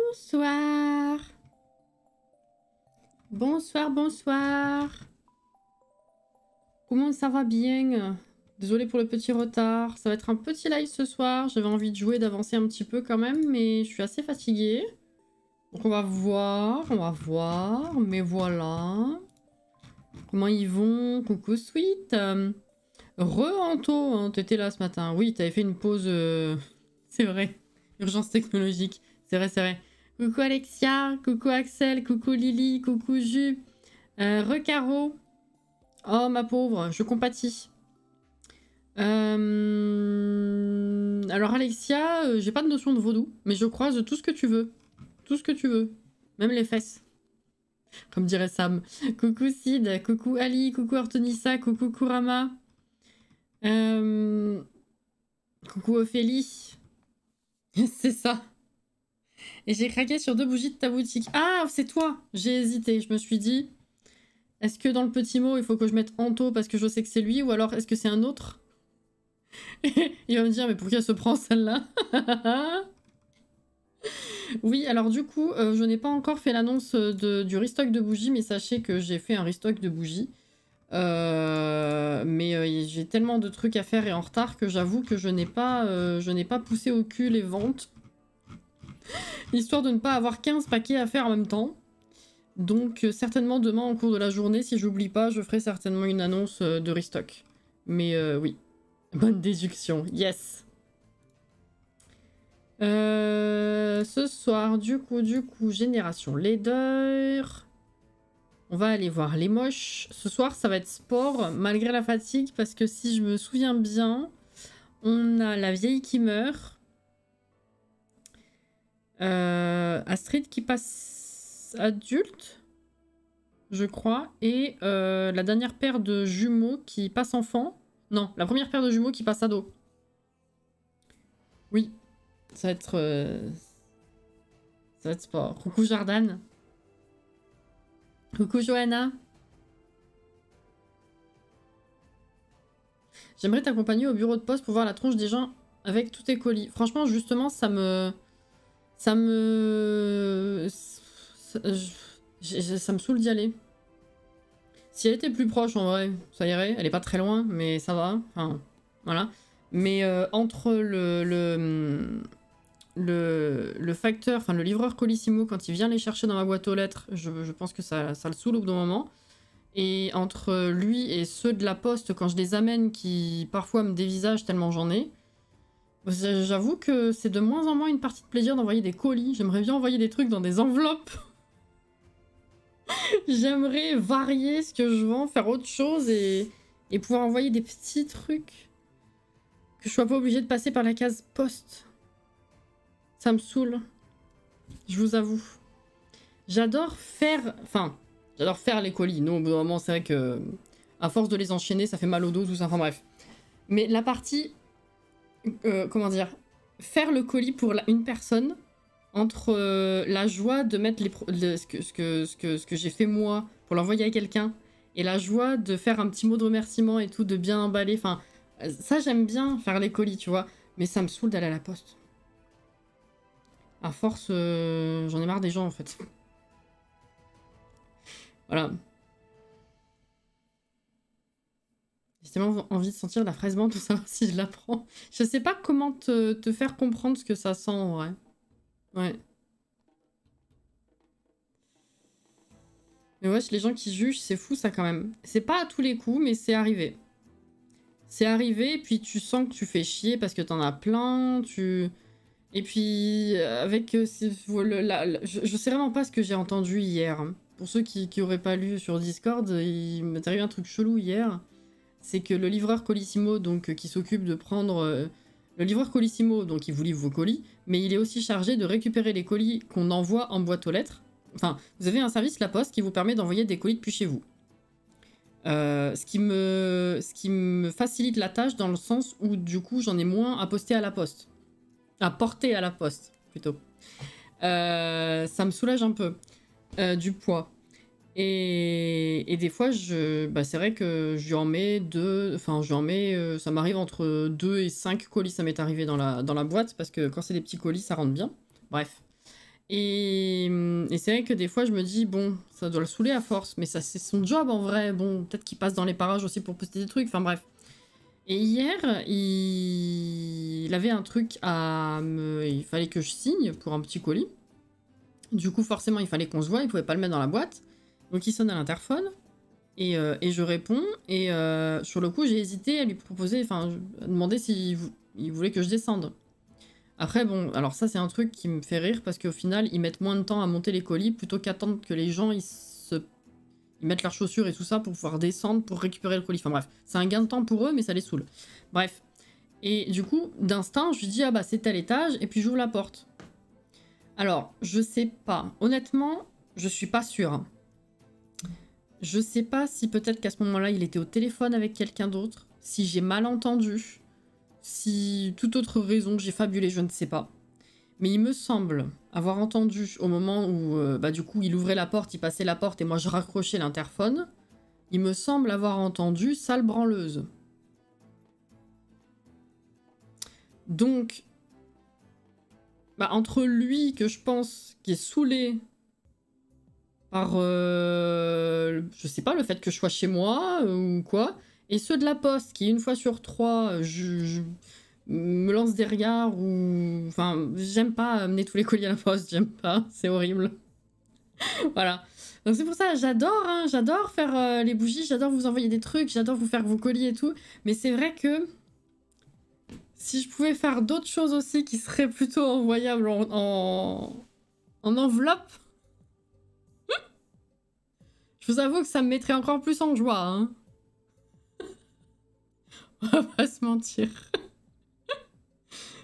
Bonsoir. Bonsoir, bonsoir. Comment ça va bien? Désolée pour le petit retard. Ça va être un petit live ce soir. J'avais envie de jouer, d'avancer un petit peu quand même, mais je suis assez fatiguée. Donc on va voir. Mais voilà. Comment ils vont? Coucou Sweet. Re-Anto, hein, t'étais là ce matin. Oui, t'avais fait une pause... C'est vrai. Urgence technologique. C'est vrai. Coucou Alexia, coucou Axel, coucou Lily, coucou Jus, Recaro. Oh ma pauvre, je compatis. Alors Alexia, j'ai pas de notion de vaudou, mais je croise tout ce que tu veux. Tout ce que tu veux. Même les fesses. Comme dirait Sam. Coucou Sid, coucou Ali, coucou Artonissa, coucou Kurama. Coucou Ophélie. C'est ça. Et j'ai craqué sur 2 bougies de ta boutique. Ah, c'est toi! J'ai hésité. Je me suis dit, est-ce que dans le petit mot, il faut que je mette Anto parce que je sais que c'est lui, ou alors est-ce que c'est un autre? Il va me dire, mais pourquoi elle se prend celle-là? Oui, alors du coup, je n'ai pas encore fait l'annonce du restock de bougies, mais sachez que j'ai fait un restock de bougies. Mais j'ai tellement de trucs à faire et en retard que j'avoue que je n'ai pas poussé au cul les ventes. Histoire de ne pas avoir 15 paquets à faire en même temps. Donc certainement demain en cours de la journée, si j'oublie pas, je ferai certainement une annonce de restock. Mais oui, bonne déduction, yes. Ce soir, du coup, Génération Laideur. On va aller voir les moches. Ce soir, ça va être sport, malgré la fatigue, parce que si je me souviens bien, on a la vieille qui meurt. Astrid qui passe adulte, je crois, et la dernière paire de jumeaux qui passe enfant. Non, la première paire de jumeaux qui passe ado. Oui, ça va être sport. Coucou Jordan. Coucou Johanna. J'aimerais t'accompagner au bureau de poste pour voir la tronche des gens avec tous tes colis. Franchement, justement, ça me saoule d'y aller. Si elle était plus proche, en vrai, ça irait. Elle est pas très loin, mais ça va. Enfin, voilà. Mais entre le facteur, enfin le livreur Colissimo, quand il vient les chercher dans ma boîte aux lettres, je pense que ça le saoule au bout d'un moment. Et entre lui et ceux de la poste, quand je les amène, qui parfois me dévisagent tellement j'en ai, j'avoue que c'est de moins en moins une partie de plaisir d'envoyer des colis. J'aimerais bien envoyer des trucs dans des enveloppes. J'aimerais varier ce que je vends, faire autre chose et pouvoir envoyer des petits trucs. Que je sois pas obligée de passer par la case poste. Ça me saoule. Je vous avoue. J'adore faire les colis. Non, au bout d'un moment, c'est vrai que à force de les enchaîner, ça fait mal au dos, tout ça. Enfin bref. Mais la partie... comment dire, faire le colis pour une personne, entre la joie de mettre ce que j'ai fait moi pour l'envoyer à quelqu'un et la joie de faire un petit mot de remerciement et tout, de bien emballer, enfin ça j'aime bien faire les colis, tu vois, mais ça me saoule d'aller à la poste. À force, j'en ai marre des gens en fait. Voilà. J'ai tellement envie de sentir la fraise menthe pour savoir si je la prends. Je sais pas comment te faire comprendre ce que ça sent en vrai. Ouais. Mais wesh, les gens qui jugent, c'est fou ça quand même. C'est pas à tous les coups, mais c'est arrivé. C'est arrivé, et puis tu sens que tu fais chier parce que t'en as plein, Et puis, avec... je sais vraiment pas ce que j'ai entendu hier. Pour ceux qui auraient pas lu sur Discord, il m'est arrivé un truc chelou hier. C'est que le livreur Colissimo, donc, qui s'occupe de prendre... le livreur Colissimo, donc, il vous livre vos colis, mais il est aussi chargé de récupérer les colis qu'on envoie en boîte aux lettres. Enfin, vous avez un service La Poste qui vous permet d'envoyer des colis depuis chez vous. Ce qui me facilite la tâche dans le sens où, du coup, j'en ai moins à poster à la poste. À porter à la poste, plutôt. Ça me soulage un peu du poids. Et des fois, c'est vrai que je lui en mets ça m'arrive entre 2 et 5 colis, ça m'est arrivé dans la boîte, parce que quand c'est des petits colis, ça rentre bien. Bref. Et c'est vrai que des fois, je me dis, bon, ça doit le saouler à force, mais ça, c'est son job en vrai. Bon, peut-être qu'il passe dans les parages aussi pour poster des trucs, enfin bref. Et hier, il avait un truc à me... Il fallait que je signe pour un petit colis. Du coup, forcément, il fallait qu'on se voie, il pouvait pas le mettre dans la boîte. Donc il sonne à l'interphone, et je réponds, et sur le coup, j'ai hésité à lui proposer, enfin, à demander s'il il voulait que je descende. Après, bon, alors ça, c'est un truc qui me fait rire, parce qu'au final, ils mettent moins de temps à monter les colis, plutôt qu'attendre que les gens, ils mettent leurs chaussures et tout ça pour pouvoir descendre, pour récupérer le colis. Enfin bref, c'est un gain de temps pour eux, mais ça les saoule. Bref. Et du coup, d'instinct, je lui dis, ah bah c'est tel étage, et puis j'ouvre la porte. Alors, je sais pas. Honnêtement, je suis pas sûre. Je sais pas si peut-être qu'à ce moment-là, il était au téléphone avec quelqu'un d'autre, si j'ai mal entendu, si toute autre raison que j'ai fabulé, je ne sais pas. Mais il me semble avoir entendu au moment où, du coup, il ouvrait la porte, il passait la porte et moi je raccrochais l'interphone, il me semble avoir entendu sale branleuse. Donc, entre lui, que je pense, qui est saoulé par, je sais pas, le fait que je sois chez moi ou quoi, et ceux de la poste qui, une fois sur trois, je me lance des regards ou... Enfin, j'aime pas amener tous les colis à la poste, j'aime pas, c'est horrible. Voilà. Donc c'est pour ça, j'adore, hein, j'adore faire les bougies, j'adore vous envoyer des trucs, j'adore vous faire vos colis et tout, mais c'est vrai que si je pouvais faire d'autres choses aussi qui seraient plutôt envoyables en enveloppe, je vous avoue que ça me mettrait encore plus en joie, hein. On va pas se mentir.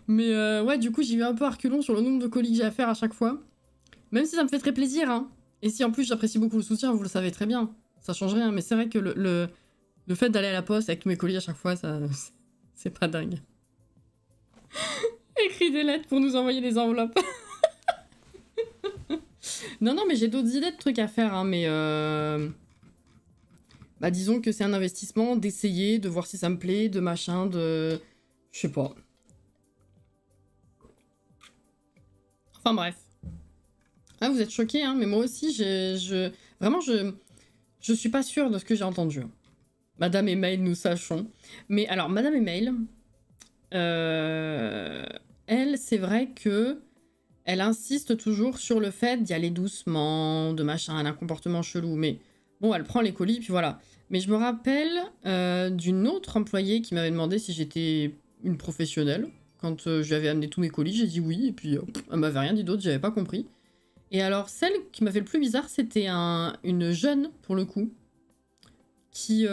Mais ouais, du coup, j'y vais un peu à reculons sur le nombre de colis que j'ai à faire à chaque fois. Même si ça me fait très plaisir, hein. Et si en plus j'apprécie beaucoup le soutien, vous le savez très bien. Ça change rien, mais c'est vrai que le fait d'aller à la poste avec tous mes colis à chaque fois, ça, c'est pas dingue. Écris des lettres pour nous envoyer des enveloppes. Non, mais j'ai d'autres idées de trucs à faire, hein, mais... disons que c'est un investissement d'essayer, de voir si ça me plaît, de machin, de... Je sais pas. Enfin bref. Ah, vous êtes choqués, hein, mais moi aussi, vraiment, je suis pas sûre de ce que j'ai entendu. Madame Email, nous sachons. Mais alors, Madame Email, elle, c'est vrai que elle insiste toujours sur le fait d'y aller doucement, de machin, elle a un comportement chelou, mais bon, elle prend les colis, puis voilà. Mais je me rappelle d'une autre employée qui m'avait demandé si j'étais une professionnelle. Quand je lui avais amené tous mes colis, j'ai dit oui, et puis elle m'avait rien dit d'autre, j'avais pas compris. Et alors, celle qui m'a fait le plus bizarre, c'était une jeune, pour le coup, qui...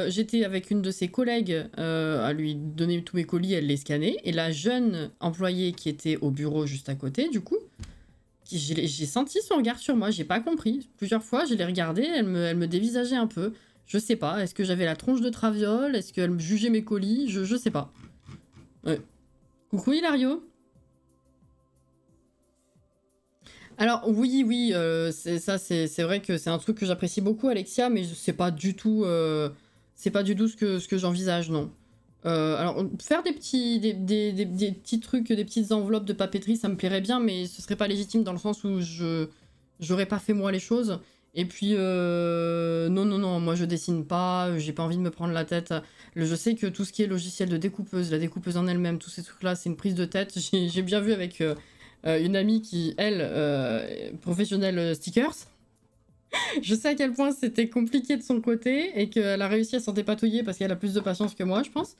j'étais avec une de ses collègues à lui donner tous mes colis, elle les scannait, et la jeune employée qui était au bureau juste à côté, du coup, j'ai senti son regard sur moi, j'ai pas compris. Plusieurs fois, je l'ai regardée, elle me dévisageait un peu. Je sais pas, est-ce que j'avais la tronche de traviole? Est-ce qu'elle me jugeait mes colis? Je sais pas. Ouais. Coucou Hilario. Alors oui, c'est vrai que c'est un truc que j'apprécie beaucoup, Alexia, mais c'est pas du tout ce que j'envisage, non. Alors faire des petits trucs, des petites enveloppes de papeterie, ça me plairait bien, mais ce serait pas légitime dans le sens où j'aurais pas fait moi les choses. Et puis non, moi je dessine pas, j'ai pas envie de me prendre la tête. Je sais que tout ce qui est logiciel de découpeuse, la découpeuse en elle-même, tous ces trucs-là, c'est une prise de tête. J'ai bien vu avec une amie qui, elle, professionnelle stickers. Je sais à quel point c'était compliqué de son côté et qu'elle a réussi à s'en dépatouiller parce qu'elle a plus de patience que moi, je pense.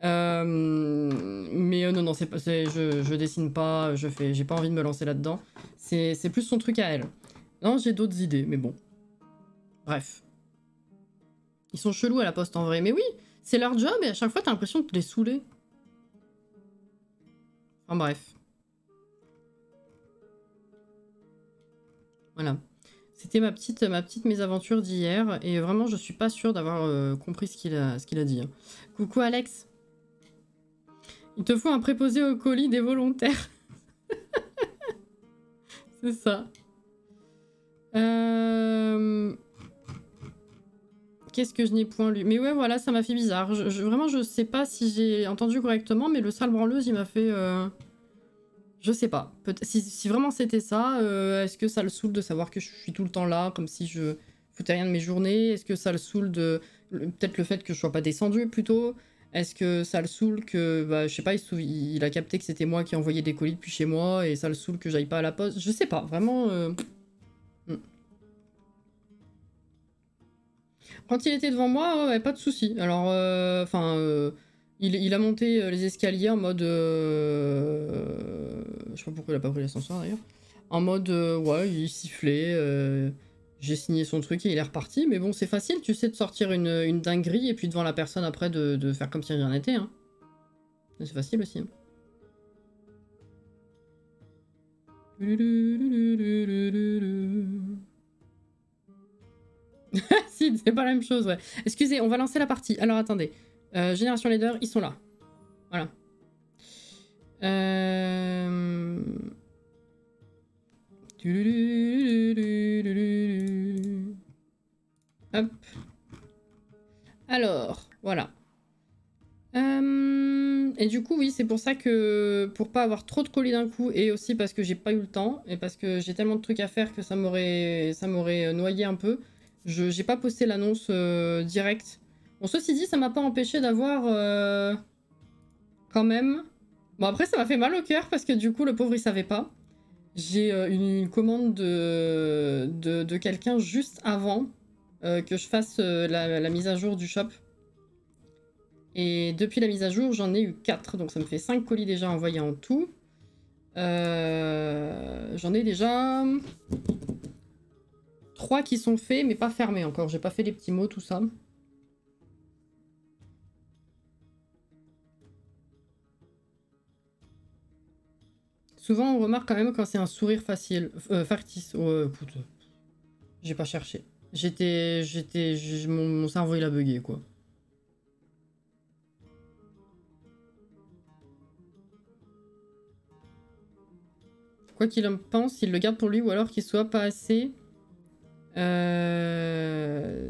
Mais non, c'est pas, je dessine pas, j'ai pas envie de me lancer là-dedans. C'est plus son truc à elle. Non, j'ai d'autres idées, mais bon. Bref. Ils sont chelous à la poste en vrai, mais oui, c'est leur job et à chaque fois t'as l'impression de les saouler. Enfin bref. Voilà. C'était ma petite mésaventure d'hier, et vraiment je suis pas sûre d'avoir compris ce qu'il a dit. Hein. Coucou Alex. Il te faut un préposé au colis des volontaires. C'est ça. Qu'est-ce que je n'ai point lu? Mais ouais, voilà, ça m'a fait bizarre. Vraiment, je sais pas si j'ai entendu correctement, mais le sale branleuse, il m'a fait... Je sais pas. Si vraiment c'était ça, est-ce que ça le saoule de savoir que je suis tout le temps là, comme si je foutais rien de mes journées? Est-ce que ça le saoule de... Peut-être le fait que je sois pas descendu plutôt? Est-ce que ça le saoule que, bah, je sais pas, il a capté que c'était moi qui envoyais des colis depuis chez moi et ça le saoule que j'aille pas à la poste? Je sais pas, vraiment... Quand il était devant moi, ouais, pas de souci. Alors, il a monté les escaliers en mode... Je sais pas pourquoi il a pas pris l'ascenseur d'ailleurs. En mode, ouais, il sifflait, j'ai signé son truc et il est reparti. Mais bon, c'est facile, tu sais, de sortir une dinguerie et puis devant la personne après de faire comme si rien n'était. Hein. C'est facile aussi. Hein. Si, c'est pas la même chose, ouais. Excusez, on va lancer la partie. Alors, attendez. Génération Leader, ils sont là. Voilà. Hop. Alors, voilà. Et du coup, oui, c'est pour ça que... Pour pas avoir trop de colis d'un coup, et aussi parce que j'ai pas eu le temps, et parce que j'ai tellement de trucs à faire que ça m'aurait noyé un peu, j'ai pas posté l'annonce direct. Bon, ceci dit, ça m'a pas empêché d'avoir... quand même... Bon, après, ça m'a fait mal au cœur, parce que du coup, le pauvre, il savait pas. J'ai une commande de quelqu'un juste avant que je fasse la mise à jour du shop. Et depuis la mise à jour, j'en ai eu 4. Donc ça me fait 5 colis déjà envoyés en tout. J'en ai déjà 3 qui sont faits, mais pas fermés encore. J'ai pas fait les petits mots, tout ça. Souvent, on remarque quand même quand c'est un sourire facile, factice. Écoute, j'ai pas cherché. Mon cerveau, il a bugué, quoi. Quoi qu'il en pense, il le garde pour lui ou alors qu'il soit pas assez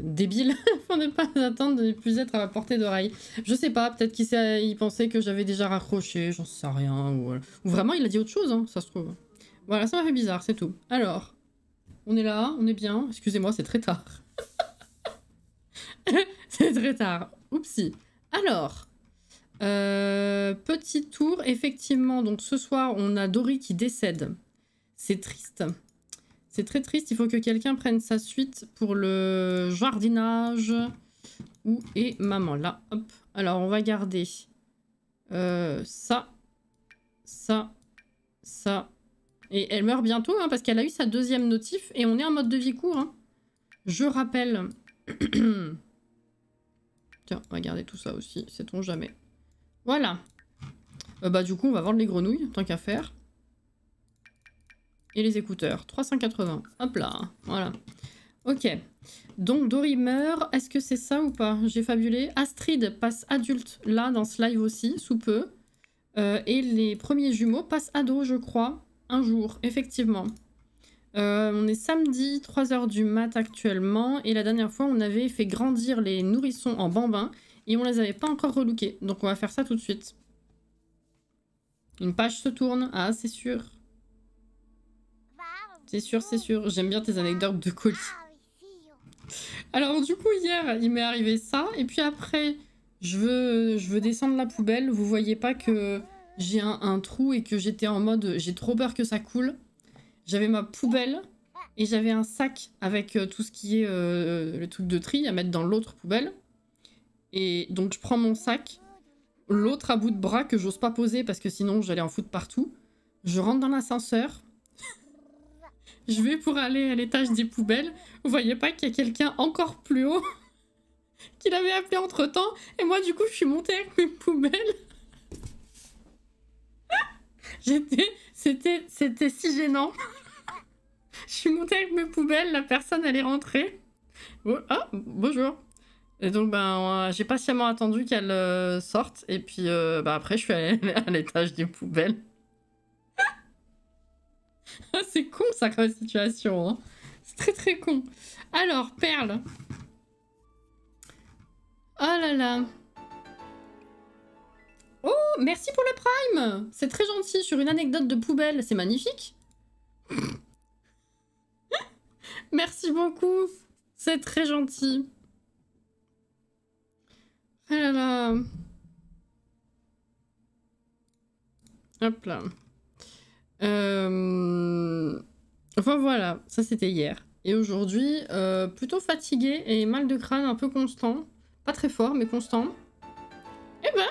débile pour ne pas attendre de ne plus être à la portée d'oreille. Je sais pas, peut-être qu'il pensait que j'avais déjà raccroché, j'en sais rien. Ou vraiment, il a dit autre chose, hein, ça se trouve. Voilà, ça m'a fait bizarre, c'est tout. Alors, on est là, on est bien. Excusez-moi, c'est très tard. C'est très tard. Oupsie. Alors, petit tour, effectivement. Donc ce soir, on a Dory qui décède. C'est triste. C'est très triste. Il faut que quelqu'un prenne sa suite pour le jardinage. Où est maman? Là, hop. Alors, on va garder ça, ça, ça. Et elle meurt bientôt, hein, parce qu'elle a eu sa deuxième notif. Et on est en mode de vie court. Hein. Je rappelle... Tiens, on va garder tout ça aussi, sait-on jamais. Voilà. Bah du coup, on va vendre les grenouilles, tant qu'à faire. Et les écouteurs, 380. Hop là, voilà. Ok. Donc Dory meurt, est-ce que c'est ça ou pas? J'ai fabulé. Astrid passe adulte, là, dans ce live aussi, sous peu. Et les premiers jumeaux passent ado, je crois, un jour, effectivement. On est samedi, 3h du mat actuellement, et la dernière fois, on avait fait grandir les nourrissons en bambins, et on les avait pas encore relookés. Donc on va faire ça tout de suite. Une page se tourne. Ah, c'est sûr. C'est sûr, c'est sûr. J'aime bien tes anecdotes de colis. Alors du coup, hier, il m'est arrivé ça, et puis après, je veux descendre la poubelle. Vous voyez pas que j'ai un trou et que j'étais en mode... J'ai trop peur que ça coule. J'avais ma poubelle et j'avais un sac avec tout ce qui est le truc de tri à mettre dans l'autre poubelle. Et donc je prends mon sac, l'autre à bout de bras que j'ose pas poser parce que sinon j'allais en foutre partout. Je rentre dans l'ascenseur. Je vais pour aller à l'étage des poubelles. Vous voyez pas qu'il y a quelqu'un encore plus haut qui l'avait appelé entre temps. Et moi du coup je suis montée avec mes poubelles. C'était si gênant. Je suis montée avec mes poubelles, la personne elle est rentrée. Oh, ah, bonjour. Et donc ben j'ai patiemment attendu qu'elle sorte et puis après je suis allée à l'étage des poubelles. C'est con ça comme situation, hein. C'est très très con. Alors, Perle. Oh là là. Oh Merci pour le prime. C'est très gentil sur une anecdote de poubelle. C'est magnifique. Merci beaucoup. C'est très gentil. Ah là là. Hop là. Enfin voilà, ça c'était hier. Et aujourd'hui, plutôt fatigué et mal de crâne un peu constant. Pas très fort, mais constant. Eh ben,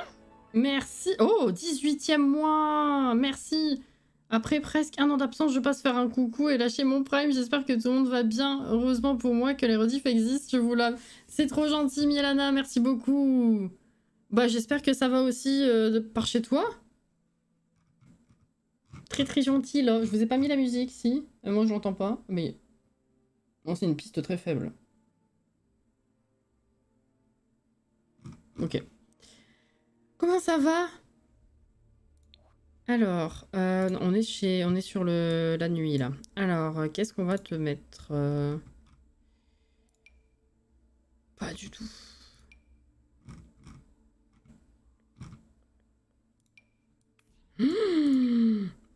merci. Oh, 18e mois. Merci. Après presque un an d'absence, je passe faire un coucou et lâcher mon prime. J'espère que tout le monde va bien. Heureusement pour moi que les rediffs existent. Je vous lave. C'est trop gentil, Mielana. Merci beaucoup. Bah, j'espère que ça va aussi par chez toi. Très très gentil là. Je vous ai pas mis la musique, si. Moi je l'entends pas, mais bon, c'est une piste très faible. Ok. Comment ça va? Alors, on est sur la nuit là. Alors, qu'est-ce qu'on va te mettre? Pas du tout.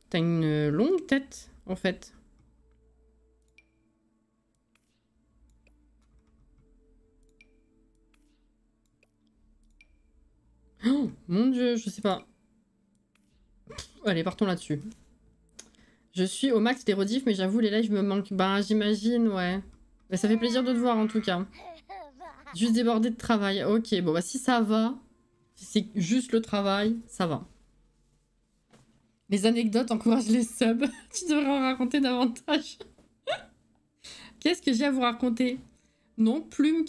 T'as une longue tête en fait. Oh, mon dieu, je sais pas. Allez, partons là-dessus. Je suis au max des rediffs, mais j'avoue, les lives me manquent. Bah, j'imagine, ouais. Mais ça fait plaisir de te voir, en tout cas. Juste débordé de travail. Ok, bon, bah, si ça va, si c'est juste le travail, ça va. Les anecdotes encouragent les subs. Tu devrais en raconter davantage. Qu'est-ce que j'ai à vous raconter? Non, Plume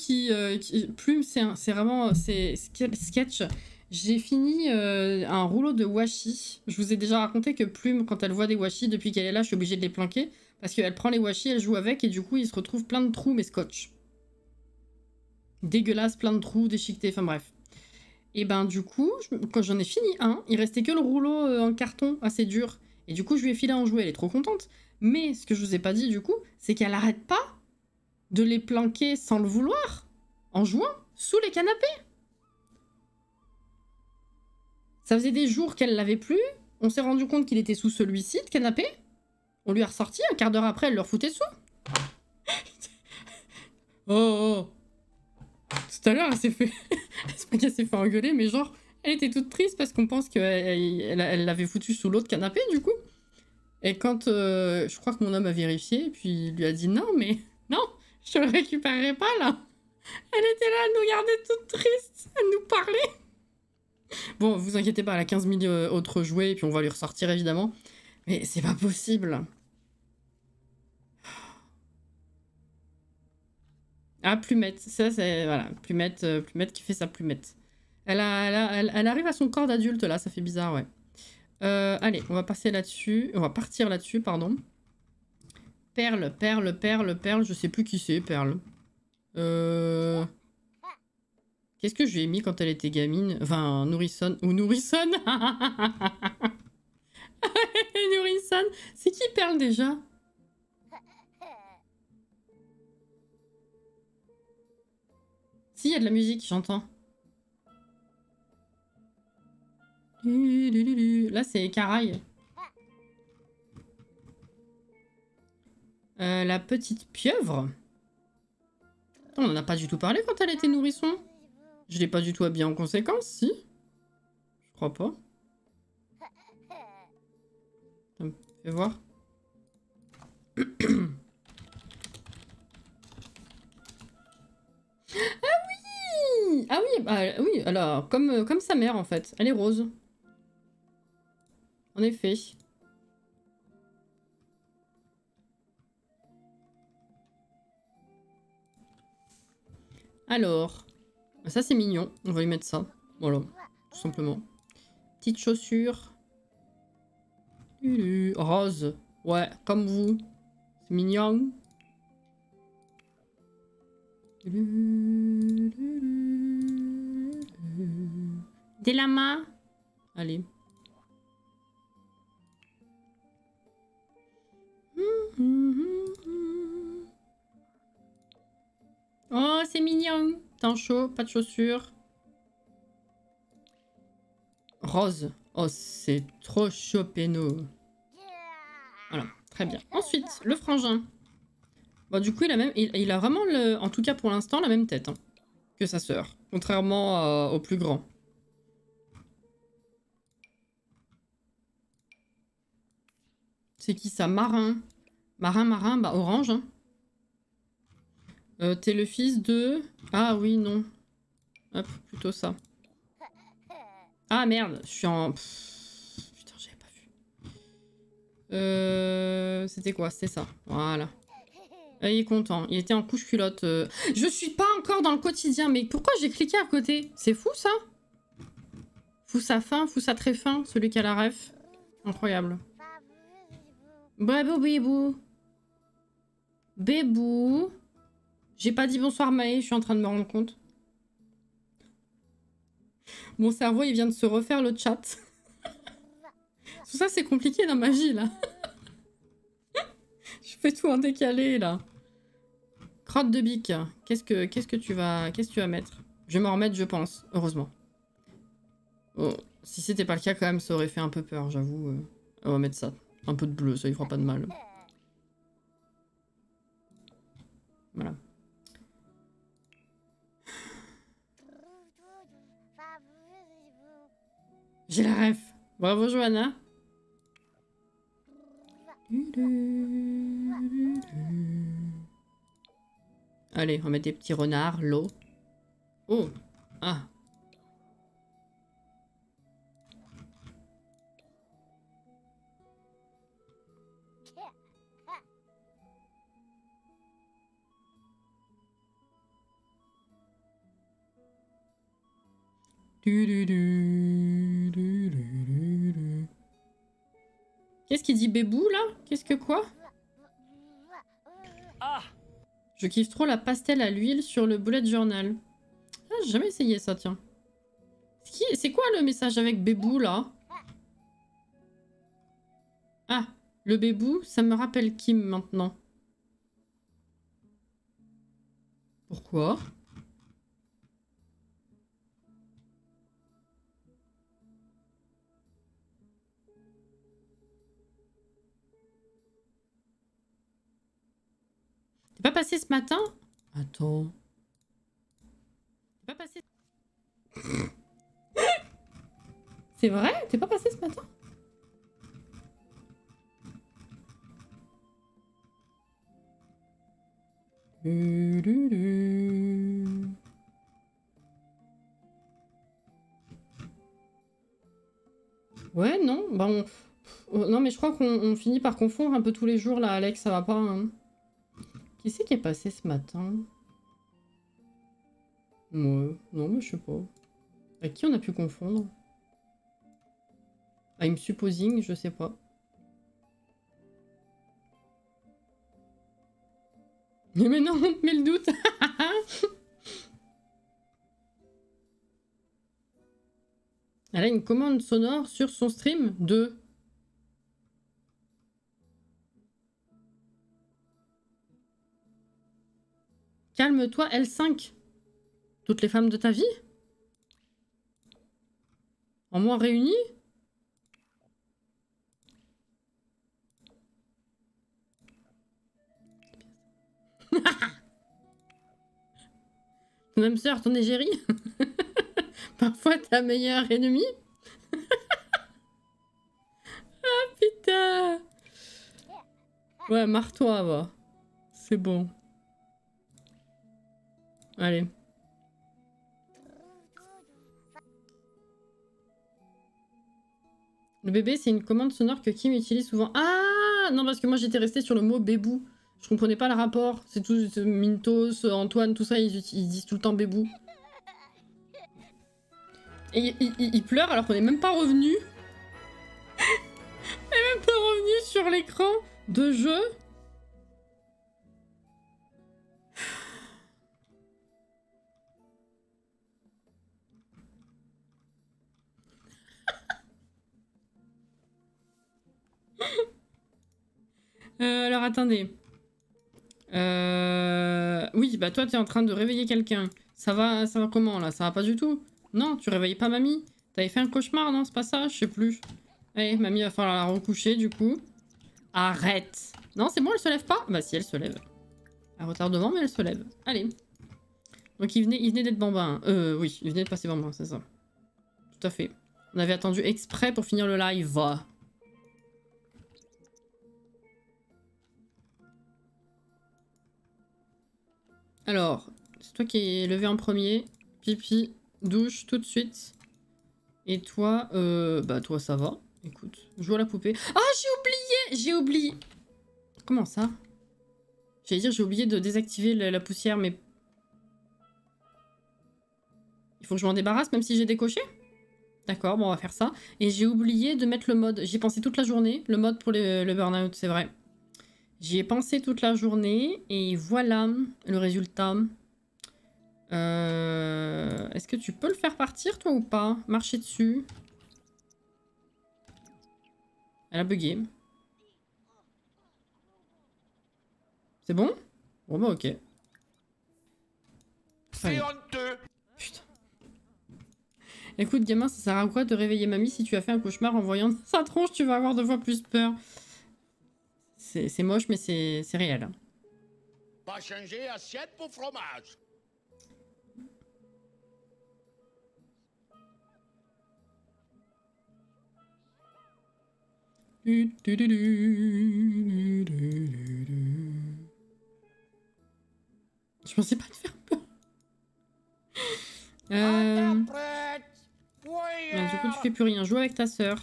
Plume, c'est vraiment... C'est sketch. J'ai fini un rouleau de washi. Je vous ai déjà raconté que Plume, quand elle voit des washi, depuis qu'elle est là, je suis obligée de les planquer. Parce qu'elle prend les washi, elle joue avec, et du coup, il se retrouve plein de trous, mais scotch. Dégueulasse, plein de trous, déchiquetés, enfin bref. Et ben du coup, quand j'en ai fini un, il restait que le rouleau en carton assez dur. Et du coup, je lui ai filé un jouet, elle est trop contente. Mais ce que je vous ai pas dit du coup, c'est qu'elle arrête pas de les planquer sans le vouloir, en jouant, sous les canapés. Ça faisait des jours qu'elle l'avait plus. On s'est rendu compte qu'il était sous celui-ci de canapé. On lui a ressorti, un quart d'heure après, elle le refoutait dessous. Oh, oh. Tout à l'heure, elle s'est fait... c'est pas qu'elle s'est fait engueuler, mais genre, elle était toute triste parce qu'on pense qu'elle l'avait foutu sous l'autre canapé, du coup. Et quand... je crois que mon homme a vérifié, puis il lui a dit non, mais... Non, je te le récupérerai pas, là. Elle était là, elle nous regardait toute triste. Elle nous parlait. Bon, vous inquiétez pas, elle a 15 000 autres jouets, et puis on va lui ressortir, évidemment. Mais c'est pas possible. Ah, Plumette. Ça, c'est... Voilà, Plumette, Plumette qui fait sa Plumette. Elle arrive à son corps d'adulte, là. Ça fait bizarre, ouais. Allez, on va passer là-dessus. On va partir là-dessus, pardon. Perle, Perle, Perle, Perle. Je sais plus qui c'est, Perle. Qu'est-ce que je lui ai mis quand elle était gamine? Enfin, nourrissonne. Ou nourrissonne. Nourrissonne. C'est qui Perle déjà? Si, il y a de la musique, j'entends. Là, c'est Caraï. La petite pieuvre. On n'en a pas du tout parlé quand elle était nourrisson. Je l'ai pas du tout habillée en conséquence, si? Je crois pas. Fais voir. Ah oui! Ah oui, bah, oui, alors, comme sa mère, en fait. Elle est rose. En effet. Alors, ça c'est mignon, on va lui mettre ça. Voilà, tout simplement. Petite chaussure. Rose. Ouais, comme vous. C'est mignon. Des lamas. Allez. Oh, c'est mignon. Temps chaud, pas de chaussures. Oh, Rose. Oh, c'est trop chaud péno. Voilà, très bien. Ensuite, le frangin. Bon, du coup, il a vraiment, en tout cas pour l'instant, la même tête hein, que sa sœur. Contrairement au plus grand. C'est qui ça? Marin. Marin, bah orange. Hein. T'es le fils de... Ah oui, non. Hop, plutôt ça. Ah merde, je suis en... Putain, j'avais pas vu. C'était quoi? C'était ça. Voilà. Ah, il est content. Il était en couche culotte. Je suis pas encore dans le quotidien, mais pourquoi j'ai cliqué à côté? C'est fou ça? Fou sa fin, fou sa très fin, celui qui a la ref. Incroyable. Bravo Bébou. Bébou. J'ai pas dit bonsoir Maë, je suis en train de me rendre compte. Mon cerveau, il vient de se refaire le chat. Tout ça, c'est compliqué dans ma vie, là. Je fais tout en décalé, là. Crotte de bique. Qu'est-ce que tu vas mettre? Je vais m'en remettre, je pense. Heureusement. Oh, si c'était pas le cas, quand même, ça aurait fait un peu peur, j'avoue. On va mettre ça. Un peu de bleu, ça lui fera pas de mal. Voilà. J'ai la ref. Bravo, Johanna. Allez, on va mettre des petits renards, l'eau. Oh. Ah. Qu'est-ce qu'il dit Bébou là? Qu'est-ce que quoi? Je kiffe trop la pastel à l'huile sur le bullet journal. Ah, j'ai jamais essayé ça, tiens. C'est quoi le message avec Bébou là? Ah, le Bébou, ça me rappelle Kim maintenant. Pourquoi? T'es pas passé ce matin? Attends. T'es pas passé... C'est vrai? T'es pas passé ce matin? Ouais, non. Bah non, mais je crois qu'on finit par confondre un peu tous les jours, là, Alex, ça va pas, hein. Qui c'est qui est passé ce matin? Ouais, non, mais je sais pas. Avec qui on a pu confondre? I'm supposing, je sais pas. Mais non, on te met le doute. Elle a une commande sonore sur son stream de... Calme-toi, L5. Toutes les femmes de ta vie? En moins réunies? Ton âme sœur, ton égérie? Parfois ta meilleure ennemie? Ah putain! Ouais, marre-toi, va. C'est bon. Allez. Le bébé, c'est une commande sonore que Kim utilise souvent. Ah non, parce que moi j'étais restée sur le mot bébou. Je comprenais pas le rapport. C'est tout Mintos, Antoine, tout ça, ils disent tout le temps bébou. Et il pleure alors qu'on est même pas revenu. On est même pas revenu sur l'écran de jeu. Alors attendez. Oui, bah toi t'es en train de réveiller quelqu'un. Ça va comment là? Ça va pas du tout? Non, tu réveilles pas mamie. T'avais fait un cauchemar, non? C'est pas ça? Je sais plus. Allez, mamie va falloir la recoucher, du coup. Arrête. Non, c'est bon, elle se lève pas? Bah si, elle se lève. À retardement, mais elle se lève. Allez. Donc il venait d'être bambin. Oui, il venait de passer bambin, c'est ça. Tout à fait. On avait attendu exprès pour finir le live. Alors, c'est toi qui es levé en premier. Pipi, douche, tout de suite. Et toi, bah toi ça va. Écoute, joue à la poupée. Ah, j'ai oublié. Comment ça? J'allais dire, j'ai oublié de désactiver la poussière, mais... Il faut que je m'en débarrasse, même si j'ai décoché? D'accord, bon, on va faire ça. Et j'ai oublié de mettre le mode. J'y ai pensé toute la journée. Le mode pour le burn-out, c'est vrai. J'y ai pensé toute la journée. Et voilà le résultat. Est-ce que tu peux le faire partir, toi, ou pas? Marcher dessus. Elle a bugué. C'est bon? Bon, bah, ok. C'est honteux. Putain. Écoute, gamin, ça sert à quoi de réveiller mamie si tu as fait un cauchemar en voyant sa tronche? Tu vas avoir 2 fois plus peur. C'est moche, mais c'est réel. Pas changer assiette pour fromage. Je pensais pas te faire peur. Du coup, tu fais plus rien. Joue avec ta sœur.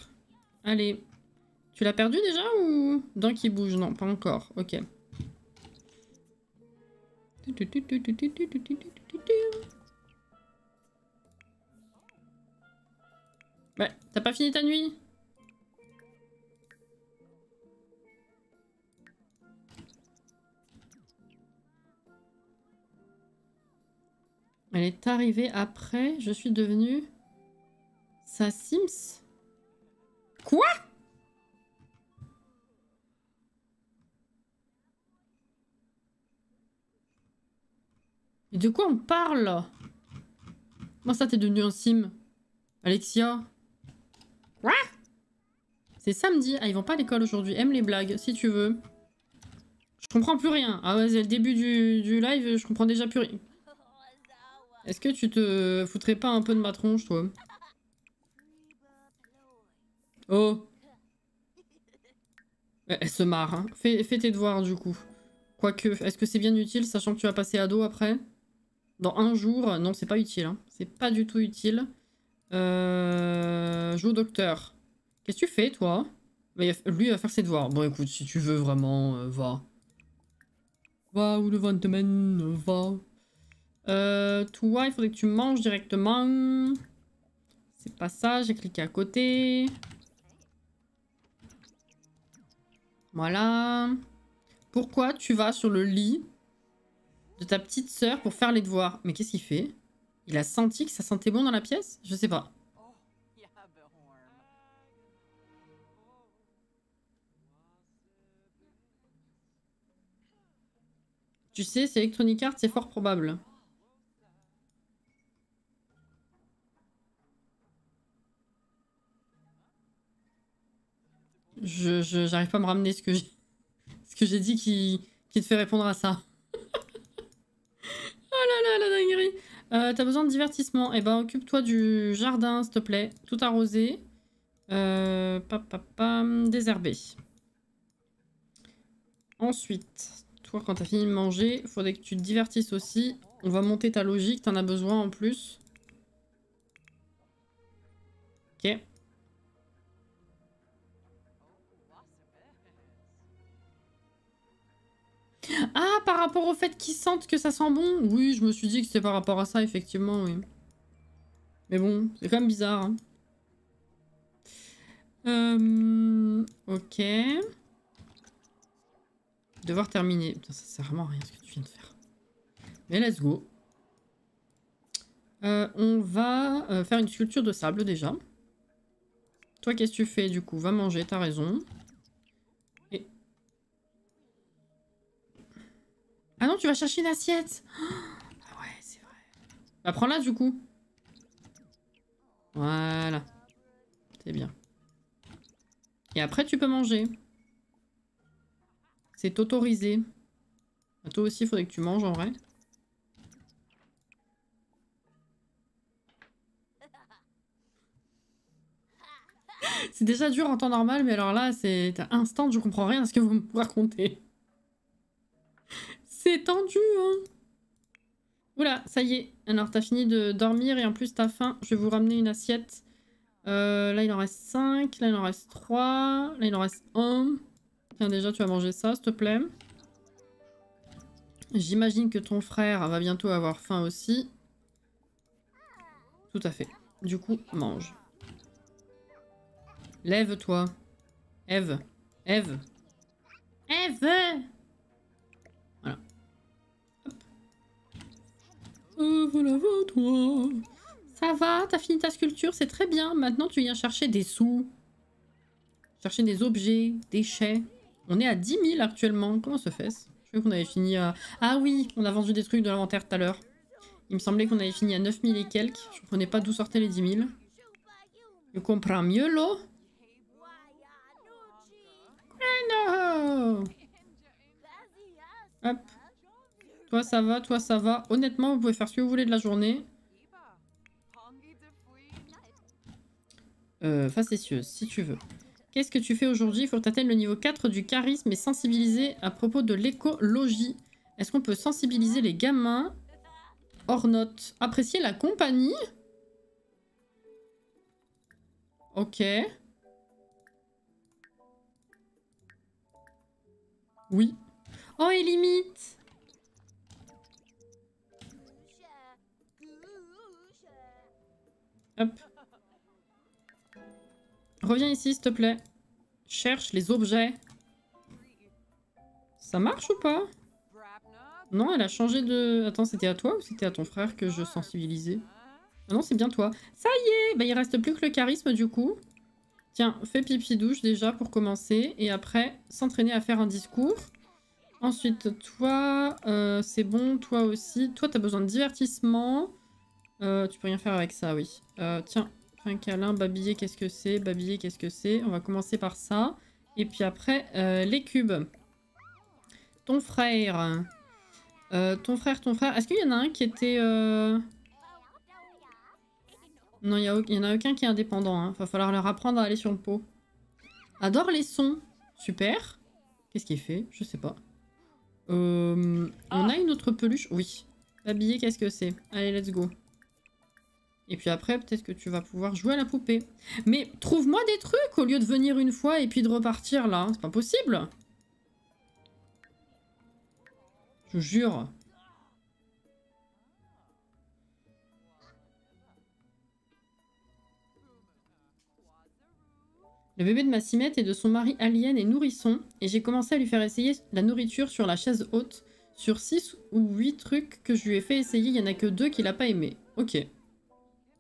Allez. Tu l'as perdu déjà ou... Dents qui bouge? Non, pas encore. Ok. Ouais, t'as pas fini ta nuit? Elle est arrivée après. Je suis devenue... sa Sims? Quoi? Et de quoi on parle? Comment ça t'es devenu un sim? Alexia? Quoi? C'est samedi. Ah, ils vont pas à l'école aujourd'hui. Aime les blagues, si tu veux. Je comprends plus rien. Ah ouais, c'est le début du live, je comprends déjà plus rien. Est-ce que tu te foutrais pas un peu de ma tronche, toi? Oh! Elle se marre, hein. Fais tes devoirs, du coup. Quoique, est-ce que c'est bien utile, sachant que tu vas passer ado après? Dans 1 jour? Non, c'est pas utile, hein. C'est pas du tout utile. Joue au docteur. Qu'est-ce que tu fais, toi? Bah, lui, il va faire ses devoirs. Bon, écoute, si tu veux vraiment, va. Va où le vent te mène, va. Toi, il faudrait que tu manges directement. C'est pas ça, j'ai cliqué à côté. Voilà. Pourquoi tu vas sur le lit de ta petite sœur pour faire les devoirs? Mais qu'est-ce qu'il fait? Il a senti que ça sentait bon dans la pièce? Je sais pas. Tu sais, c'est Electronic Arts, c'est fort probable. J'arrive pas à me ramener ce que j'ai dit qui te fait répondre à ça. Oh là là, la dinguerie. T'as besoin de divertissement. Eh ben, occupe-toi du jardin, s'il te plaît. Tout arrosé. Désherbé. Ensuite, toi, quand t'as fini de manger, il faudrait que tu te divertisses aussi. On va monter ta logique, t'en as besoin en plus. Ok. Ah, par rapport au fait qu'ils sentent que ça sent bon? Oui, je me suis dit que c'était par rapport à ça, effectivement, oui. Mais bon, c'est quand même bizarre. Hein. Ok. Devoir terminer. Putain, ça sert vraiment à rien ce que tu viens de faire. Mais let's go. On va faire une sculpture de sable déjà. Toi, qu'est-ce que tu fais du coup? Va manger, t'as raison. Et... Ah non, tu vas chercher une assiette. Ah ouais, c'est vrai. Bah prends-la du coup. Voilà. C'est bien. Et après, tu peux manger. C'est autorisé. Toi aussi, il faudrait que tu manges en vrai. C'est déjà dur en temps normal, mais alors là, c'est instant, je comprends rien à ce que vous me racontez. C'est tendu, hein. Oula, ça y est. Alors, t'as fini de dormir et en plus, t'as faim. Je vais vous ramener une assiette. Là, il en reste 5. Là, il en reste 3. Là, il en reste 1. Tiens, déjà, tu vas manger ça, s'il te plaît. J'imagine que ton frère va bientôt avoir faim aussi. Tout à fait. Du coup, mange. Lève-toi. Ève. Ève. Ève! Voilà. Hop. Voilà, toi. Ça va, t'as fini ta sculpture, c'est très bien. Maintenant, tu viens chercher des sous. Chercher des objets, des chais. On est à 10 000 actuellement. Comment se fait-ce? Je crois qu'on avait fini à... Ah oui, on a vendu des trucs de l'inventaire tout à l'heure. Il me semblait qu'on avait fini à 9 000 et quelques. Je comprenais pas d'où sortaient les 10 000. Je comprends mieux l'eau. Non. Hop. Toi ça va, toi ça va. Honnêtement, vous pouvez faire ce que vous voulez de la journée. Facétieuse, si tu veux. Qu'est-ce que tu fais aujourd'hui? Il faut que tu atteignes le niveau 4 du charisme et sensibiliser à propos de l'écologie. Est-ce qu'on peut sensibiliser les gamins? Hors note. Apprécier la compagnie? Ok. Oui. Oh, et limite. Hop. Reviens ici, s'il te plaît. Cherche les objets. Ça marche ou pas? Non, elle a changé de... Attends, c'était à toi ou c'était à ton frère que je sensibilisais? Ah non, c'est bien toi. Ça y est! Bah, il reste plus que le charisme, du coup. Tiens, fais pipi douche déjà pour commencer. Et après, s'entraîner à faire un discours. Ensuite, toi, c'est bon. Toi aussi. Toi, t'as besoin de divertissement. Tu peux rien faire avec ça, oui. Tiens, fais un câlin. Babiller, qu'est-ce que c'est? Babiller, qu'est-ce que c'est? On va commencer par ça. Et puis après, les cubes. Ton frère. Ton frère. Est-ce qu'il y en a un qui était... Non, il y en a aucun qui est indépendant. Hein. Va falloir leur apprendre à aller sur le pot. Adore les sons. Super. Qu'est-ce qu'il fait? Je sais pas. On a une autre peluche? Oui. Habillé, qu'est-ce que c'est? Allez, let's go. Et puis après, peut-être que tu vas pouvoir jouer à la poupée. Mais trouve-moi des trucs au lieu de venir une fois et puis de repartir là. C'est pas possible. Je jure. Le bébé de ma Cimette et de son mari Alien est nourrisson et j'ai commencé à lui faire essayer la nourriture sur la chaise haute. Sur 6 ou 8 trucs que je lui ai fait essayer, il n'y en a que 2 qu'il n'a pas aimé. Ok.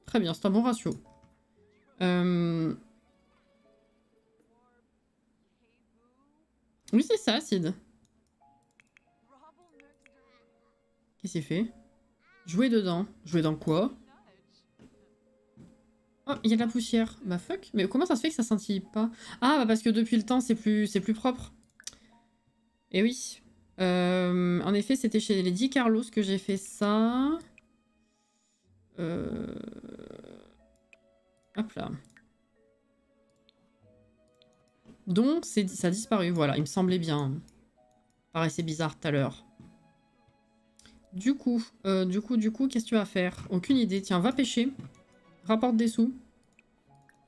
Très bien, c'est un bon ratio. Oui, c'est ça, Sid. Qu'est-ce qu'il fait? Jouer dedans. Jouer dans quoi? Oh, il y a de la poussière. Bah fuck. Mais comment ça se fait que ça scintille pas? Ah, bah parce que depuis le temps, c'est plus propre. Et oui. En effet, c'était chez Lady Carlos que j'ai fait ça. Hop là. Donc, ça a disparu. Voilà, il me semblait bien. Paraissait bizarre tout à l'heure. Du coup, qu'est-ce que tu vas faire? Aucune idée. Tiens, va pêcher. Rapporte des sous.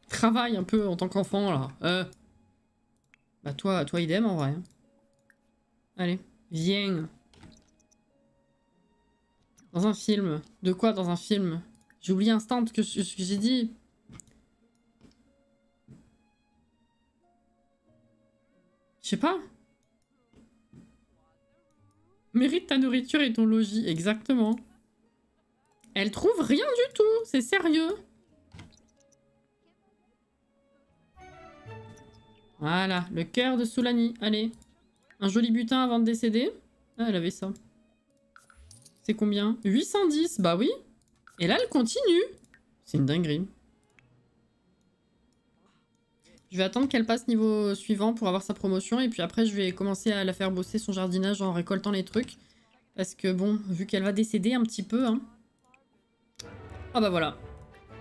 Travaille un peu en tant qu'enfant, là. Bah toi idem, en vrai. Allez, viens. Dans un film. De quoi dans un film? J'ai oublié instant que j'ai dit. Je sais pas. Mérite ta nourriture et ton logis, exactement. Elle trouve rien du tout, c'est sérieux. Voilà, le cœur de Soulani. Allez, un joli butin avant de décéder. Ah, elle avait ça. C'est combien? 810, bah oui. Et là, elle continue. C'est une dinguerie. Je vais attendre qu'elle passe niveau suivant pour avoir sa promotion. Et puis après, je vais commencer à la faire bosser son jardinage en récoltant les trucs. Parce que bon, vu qu'elle va décéder un petit peu, hein. Ah bah voilà.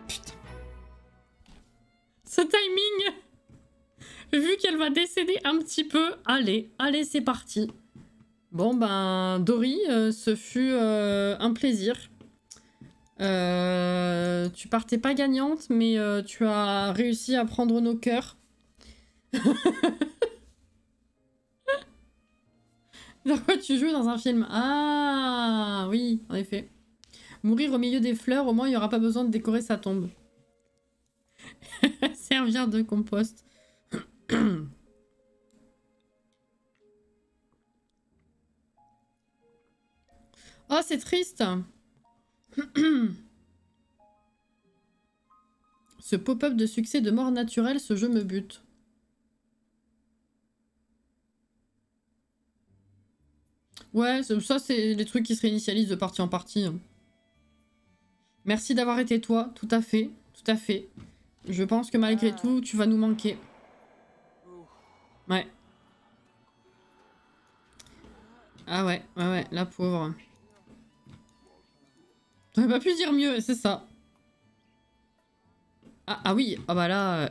Putain. Ce timing. Vu qu'elle va décéder un petit peu. Allez, allez, c'est parti. Bon ben, Dory, ce fut un plaisir. Tu partais pas gagnante, mais tu as réussi à prendre nos cœurs. Dans quoi tu joues dans un film? Ah oui, en effet. Mourir au milieu des fleurs, au moins il n'y aura pas besoin de décorer sa tombe. Servir de compost. Oh, c'est triste. Ce pop-up de succès de mort naturelle, ce jeu me bute. Ouais, ça c'est les trucs qui se réinitialisent de partie en partie. Hein. Merci d'avoir été toi, tout à fait, tout à fait. Je pense que malgré tout, tu vas nous manquer. Ouais. Ah ouais, la pauvre. T'aurais pas pu dire mieux, c'est ça. Ah oui, ah bah là...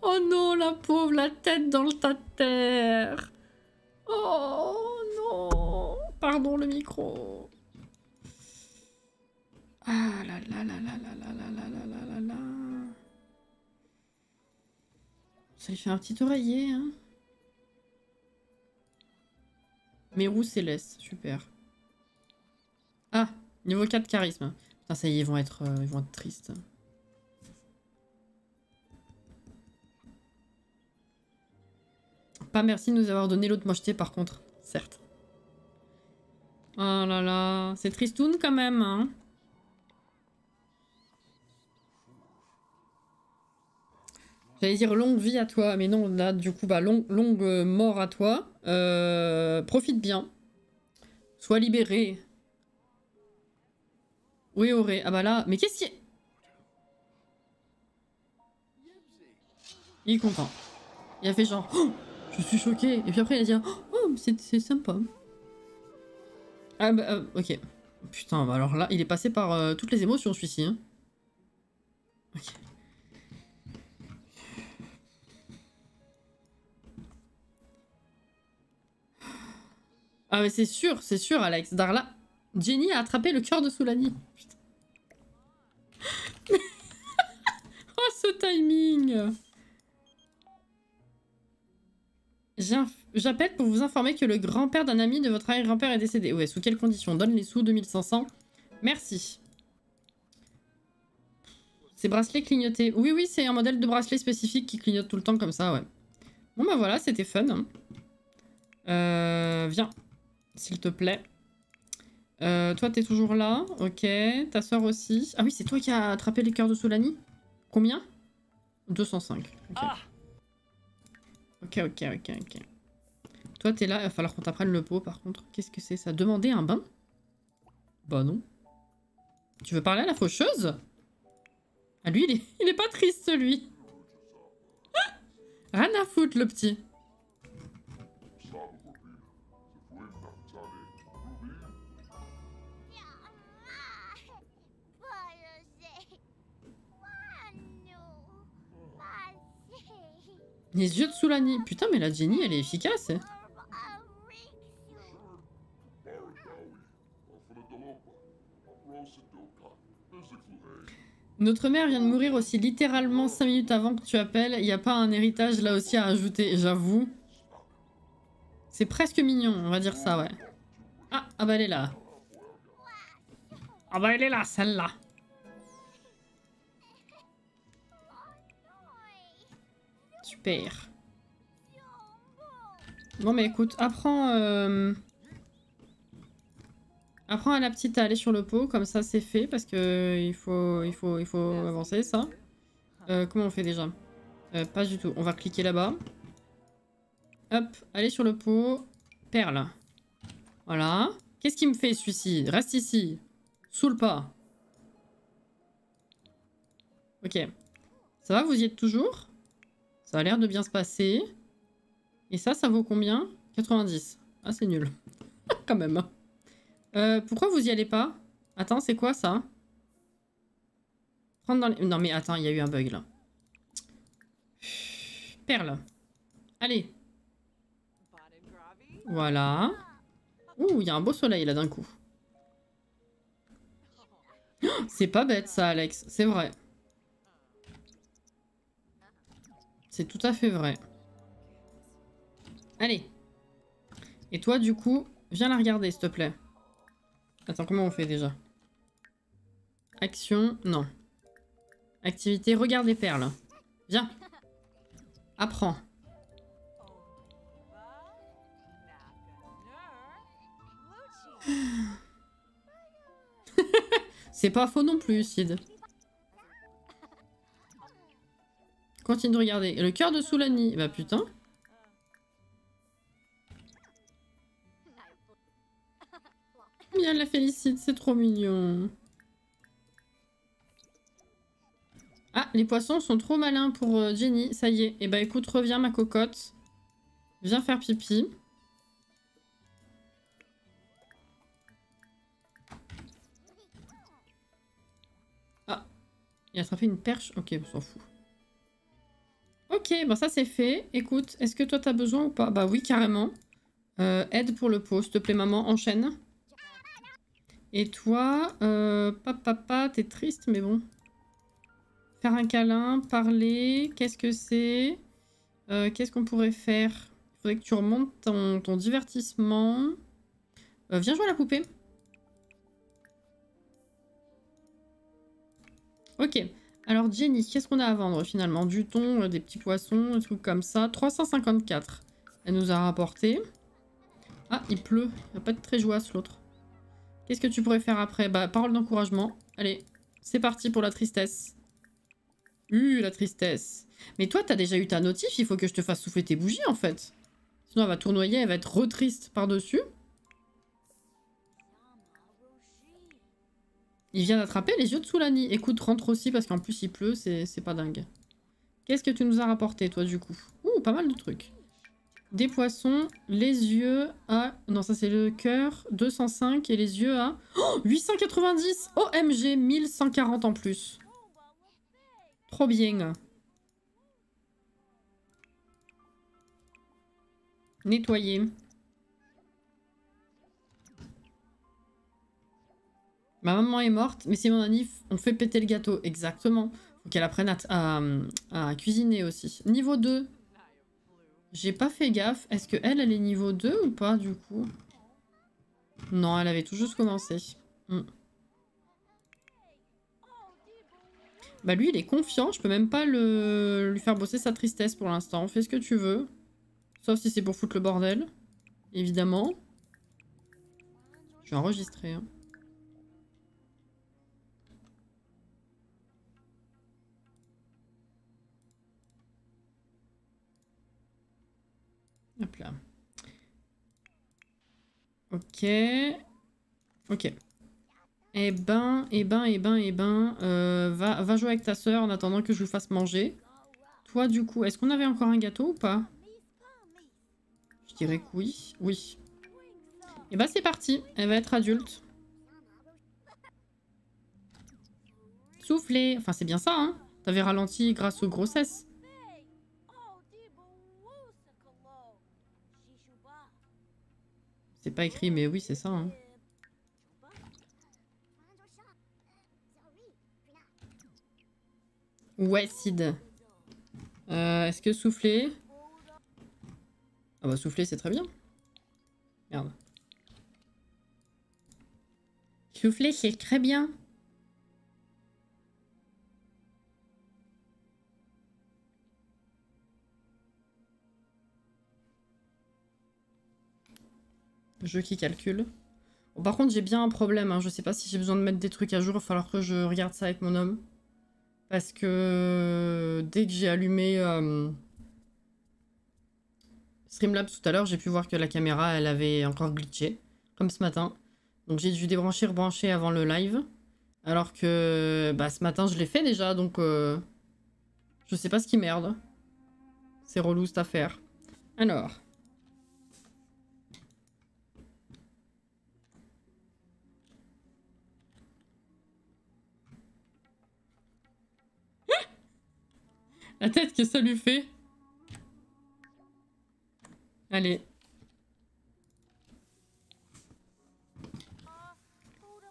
Oh non, la pauvre, la tête dans le tas de terre. Oh non. Pardon le micro. Ah là là là là là là là là là là là. Ça lui fait un petit oreiller, hein. Mérou Céleste, super. Ah, niveau 4 charisme. Putain, ça y est, ils vont être tristes. Pas merci de nous avoir donné l'autre mocheté par contre, certes. Oh là là, c'est tristoun quand même, hein. J'allais dire longue vie à toi, mais non, là du coup, bah longue mort à toi. Profite bien. Sois libéré. Oui, Auré. Ah bah là, mais qu'est-ce qui... Il est content. Il a fait genre... Oh, je suis choqué. Et puis après, il a dit... Oh, c'est sympa. Ah bah, ok. Putain, bah alors là, il est passé par toutes les émotions, celui-ci. Hein. Ok. Ah mais c'est sûr, Alex. Darla... Jenny a attrapé le cœur de Soulani. Putain. Oh, ce timing. J'appelle pour vous informer que le grand-père d'un ami de votre arrière-grand-père est décédé. Ouais, sous quelles conditions? Donne les sous, 2500. Merci. C'est bracelet clignoté. Oui, c'est un modèle de bracelet spécifique qui clignote tout le temps comme ça, ouais. Bon bah voilà, c'était fun. Hein. Viens, s'il te plaît. Toi, t'es toujours là. Ok. Ta soeur aussi. Ah oui, c'est toi qui as attrapé les cœurs de Solani. Combien? 205. Okay. Ah. Ok. Toi, t'es là. Il va falloir qu'on t'apprenne le pot, par contre. Qu'est-ce que c'est ça? Demander un bain? Bah non. Tu veux parler à la faucheuse? Ah, lui, il est pas triste, lui. Rien à foutre, le petit. Les yeux de Soulani. Putain, mais la Jenny, elle est efficace. Hein. Notre mère vient de mourir aussi littéralement 5 minutes avant que tu appelles. Il n'y a pas un héritage là aussi à ajouter, j'avoue. C'est presque mignon, on va dire ça, ouais. Ah bah elle est là. Ah bah elle est là, celle-là. Super. Bon mais écoute, apprends à la petite à aller sur le pot, comme ça c'est fait, parce que il faut avancer ça. Comment on fait déjà? Pas du tout, on va cliquer là-bas. Hop, allez sur le pot. Perle. Voilà. Qu'est-ce qu'il me fait celui-ci? Reste ici. Sous le pas. Ok. Ça va, vous y êtes toujours? Ça a l'air de bien se passer. Et ça vaut combien? 90. Ah, c'est nul. Quand même. Pourquoi vous y allez pas? Attends, c'est quoi ça? Prendre dans les... Non mais attends, il y a eu un bug là. Perle. Allez. Voilà. Ouh, il y a un beau soleil là d'un coup. Oh, c'est pas bête ça, Alex. C'est vrai. C'est tout à fait vrai. Allez. Et toi, du coup, viens la regarder, s'il te plaît. Attends, comment on fait déjà? Action, non. Activité, regarde les perles. Viens. Apprends. C'est pas faux non plus, Sid. Continue de regarder. Le cœur de Soulani. Bah putain. Bien, elle la félicite, c'est trop mignon. Ah, les poissons sont trop malins pour Jenny. Ça y est. Et bah écoute, reviens ma cocotte. Viens faire pipi. Ah, il a attrapé une perche. Ok, on s'en fout. Ok, bon ça c'est fait. Écoute, est-ce que toi t'as besoin ou pas? Bah oui, carrément. Aide pour le pot, s'il te plaît maman, enchaîne. Et toi, papa, t'es triste, mais bon. Faire un câlin, parler, qu'est-ce que c'est? Qu'est-ce qu'on pourrait faire? Il faudrait que tu remontes ton divertissement. Viens jouer à la poupée. Ok. Alors Jenny, qu'est-ce qu'on a à vendre finalement? Du thon, des petits poissons, des trucs comme ça. 354. Elle nous a rapporté. Ah, il pleut. Il va pas être très joyeux l'autre. Qu'est-ce que tu pourrais faire après? Bah, parole d'encouragement. Allez, c'est parti pour la tristesse. La tristesse. Mais toi, t'as déjà eu ta notif, il faut que je te fasse souffler tes bougies, en fait. Sinon, elle va tournoyer, elle va être re-triste par-dessus. Il vient d'attraper les yeux de Soulani. Écoute, rentre aussi, parce qu'en plus, il pleut, c'est pas dingue. Qu'est-ce que tu nous as rapporté, toi, du coup? Ouh, pas mal de trucs. Des poissons, les yeux à... Non, ça, c'est le cœur. 205, et les yeux à... Oh, 890. OMG, 1140 en plus. Trop bien. Nettoyer. Ma maman est morte, mais c'est mon anniv, on fait péter le gâteau. Exactement. Faut qu'elle apprenne à cuisiner aussi. Niveau 2. J'ai pas fait gaffe. Est-ce que elle est niveau 2 ou pas, du coup? Non, elle avait tout juste commencé. Bah lui, il est confiant. Je peux même pas lui faire bosser sa tristesse pour l'instant. Fais ce que tu veux. Sauf si c'est pour foutre le bordel. Évidemment. Je vais enregistrer. Hein. Hop là. Ok. Ok. Va jouer avec ta soeur en attendant que je vous fasse manger. Toi, du coup, est-ce qu'on avait encore un gâteau ou pas? Je dirais que oui. Oui. Et bah c'est parti. Elle va être adulte. Souffler. Enfin, c'est bien ça, hein. T'avais ralenti grâce aux grossesses. C'est pas écrit, mais oui, c'est ça, hein. Ouais, Sid. Est-ce que souffler? Ah bah souffler, c'est très bien. Merde. Souffler, c'est très bien. Jeu qui calcule. Bon, par contre, j'ai bien un problème. Hein. Je sais pas si j'ai besoin de mettre des trucs à jour. Il va falloir que je regarde ça avec mon homme. Parce que dès que j'ai allumé Streamlabs tout à l'heure, j'ai pu voir que la caméra, elle avait encore glitché. Comme ce matin. Donc j'ai dû débrancher, rebrancher avant le live. Alors que bah, ce matin, je l'ai fait déjà. Donc je sais pas ce qui merde. C'est relou cette affaire. Alors. La tête que ça lui fait. Allez.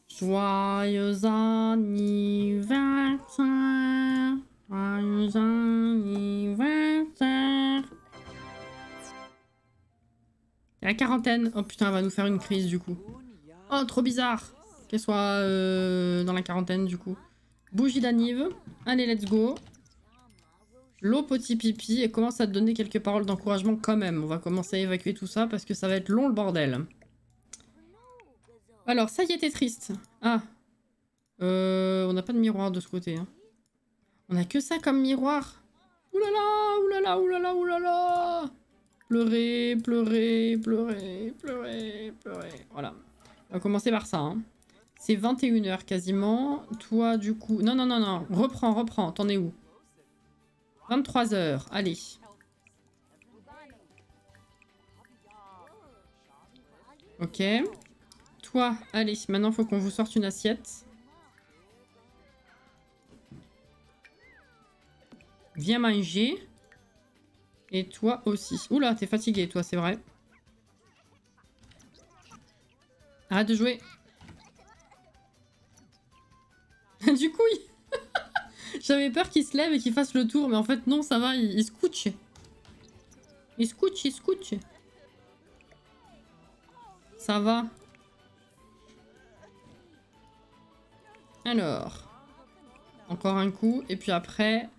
Joyeux anniversaire. Joyeux anniversaire. C'est la quarantaine. Oh putain, elle va nous faire une crise du coup. Oh, trop bizarre qu'elle soit dans la quarantaine du coup. Bougie d'anniv. Allez, let's go. L'eau petit pipi et commence à te donner quelques paroles d'encouragement quand même. On va commencer à évacuer tout ça parce que ça va être long le bordel. Alors, ça y est, t'es triste. Ah. On n'a pas de miroir de ce côté. Hein. On a que ça comme miroir. Oulala, oulala, oulala, oulala. Pleurer, pleurer, pleurer, pleurer, pleurer. Voilà. On va commencer par ça. Hein. C'est 21 h quasiment. Toi, du coup... Non, non, non, non. Reprends, reprends. T'en es où? 23 h. Allez. Ok. Toi, allez. Maintenant, il faut qu'on vous sorte une assiette. Viens manger. Et toi aussi. Oula, t'es fatigué, toi, c'est vrai. Arrête de jouer. Du coup, j'avais peur qu'il se lève et qu'il fasse le tour, mais en fait, non, ça va, il se couche. Il se couche, il se couche. Ça va. Alors. Encore un coup, et puis après...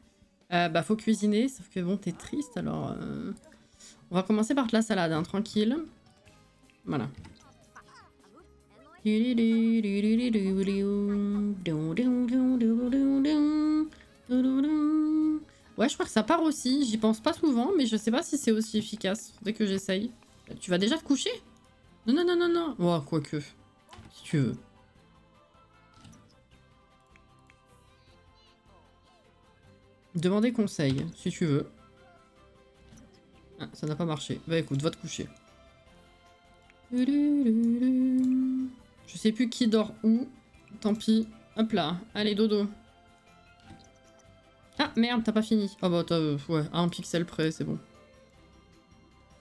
bah, faut cuisiner, sauf que bon, t'es triste, alors... On va commencer par de la salade, hein, tranquille. Voilà. Ouais, je crois que ça part aussi. J'y pense pas souvent, mais je sais pas si c'est aussi efficace. Faudrait que j'essaye. Tu vas déjà te coucher? Non, non, non, non, non. Oh, quoique. Si tu veux. Demander conseil, si tu veux. Ah, ça n'a pas marché. Bah écoute, va te coucher. Je sais plus qui dort où. Tant pis. Hop là. Allez, dodo. Ah, merde, t'as pas fini. Ah bah, t'as... ouais, à un pixel près, c'est bon.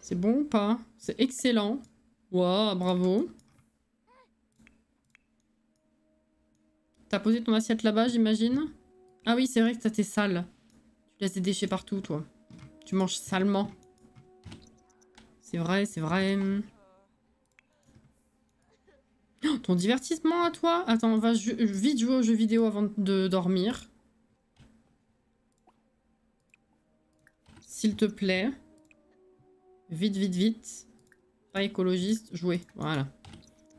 C'est bon ou pas? C'est excellent. Waouh, bravo. T'as posé ton assiette là-bas, j'imagine? Ah oui, c'est vrai que t'es sale. Tu laisses des déchets partout, toi. Tu manges salement. C'est vrai, c'est vrai. Oh, ton divertissement à toi? Attends, on va vite jouer aux jeux vidéo avant de dormir. S'il te plaît. Vite, vite, vite. Pas écologiste, jouer. Voilà.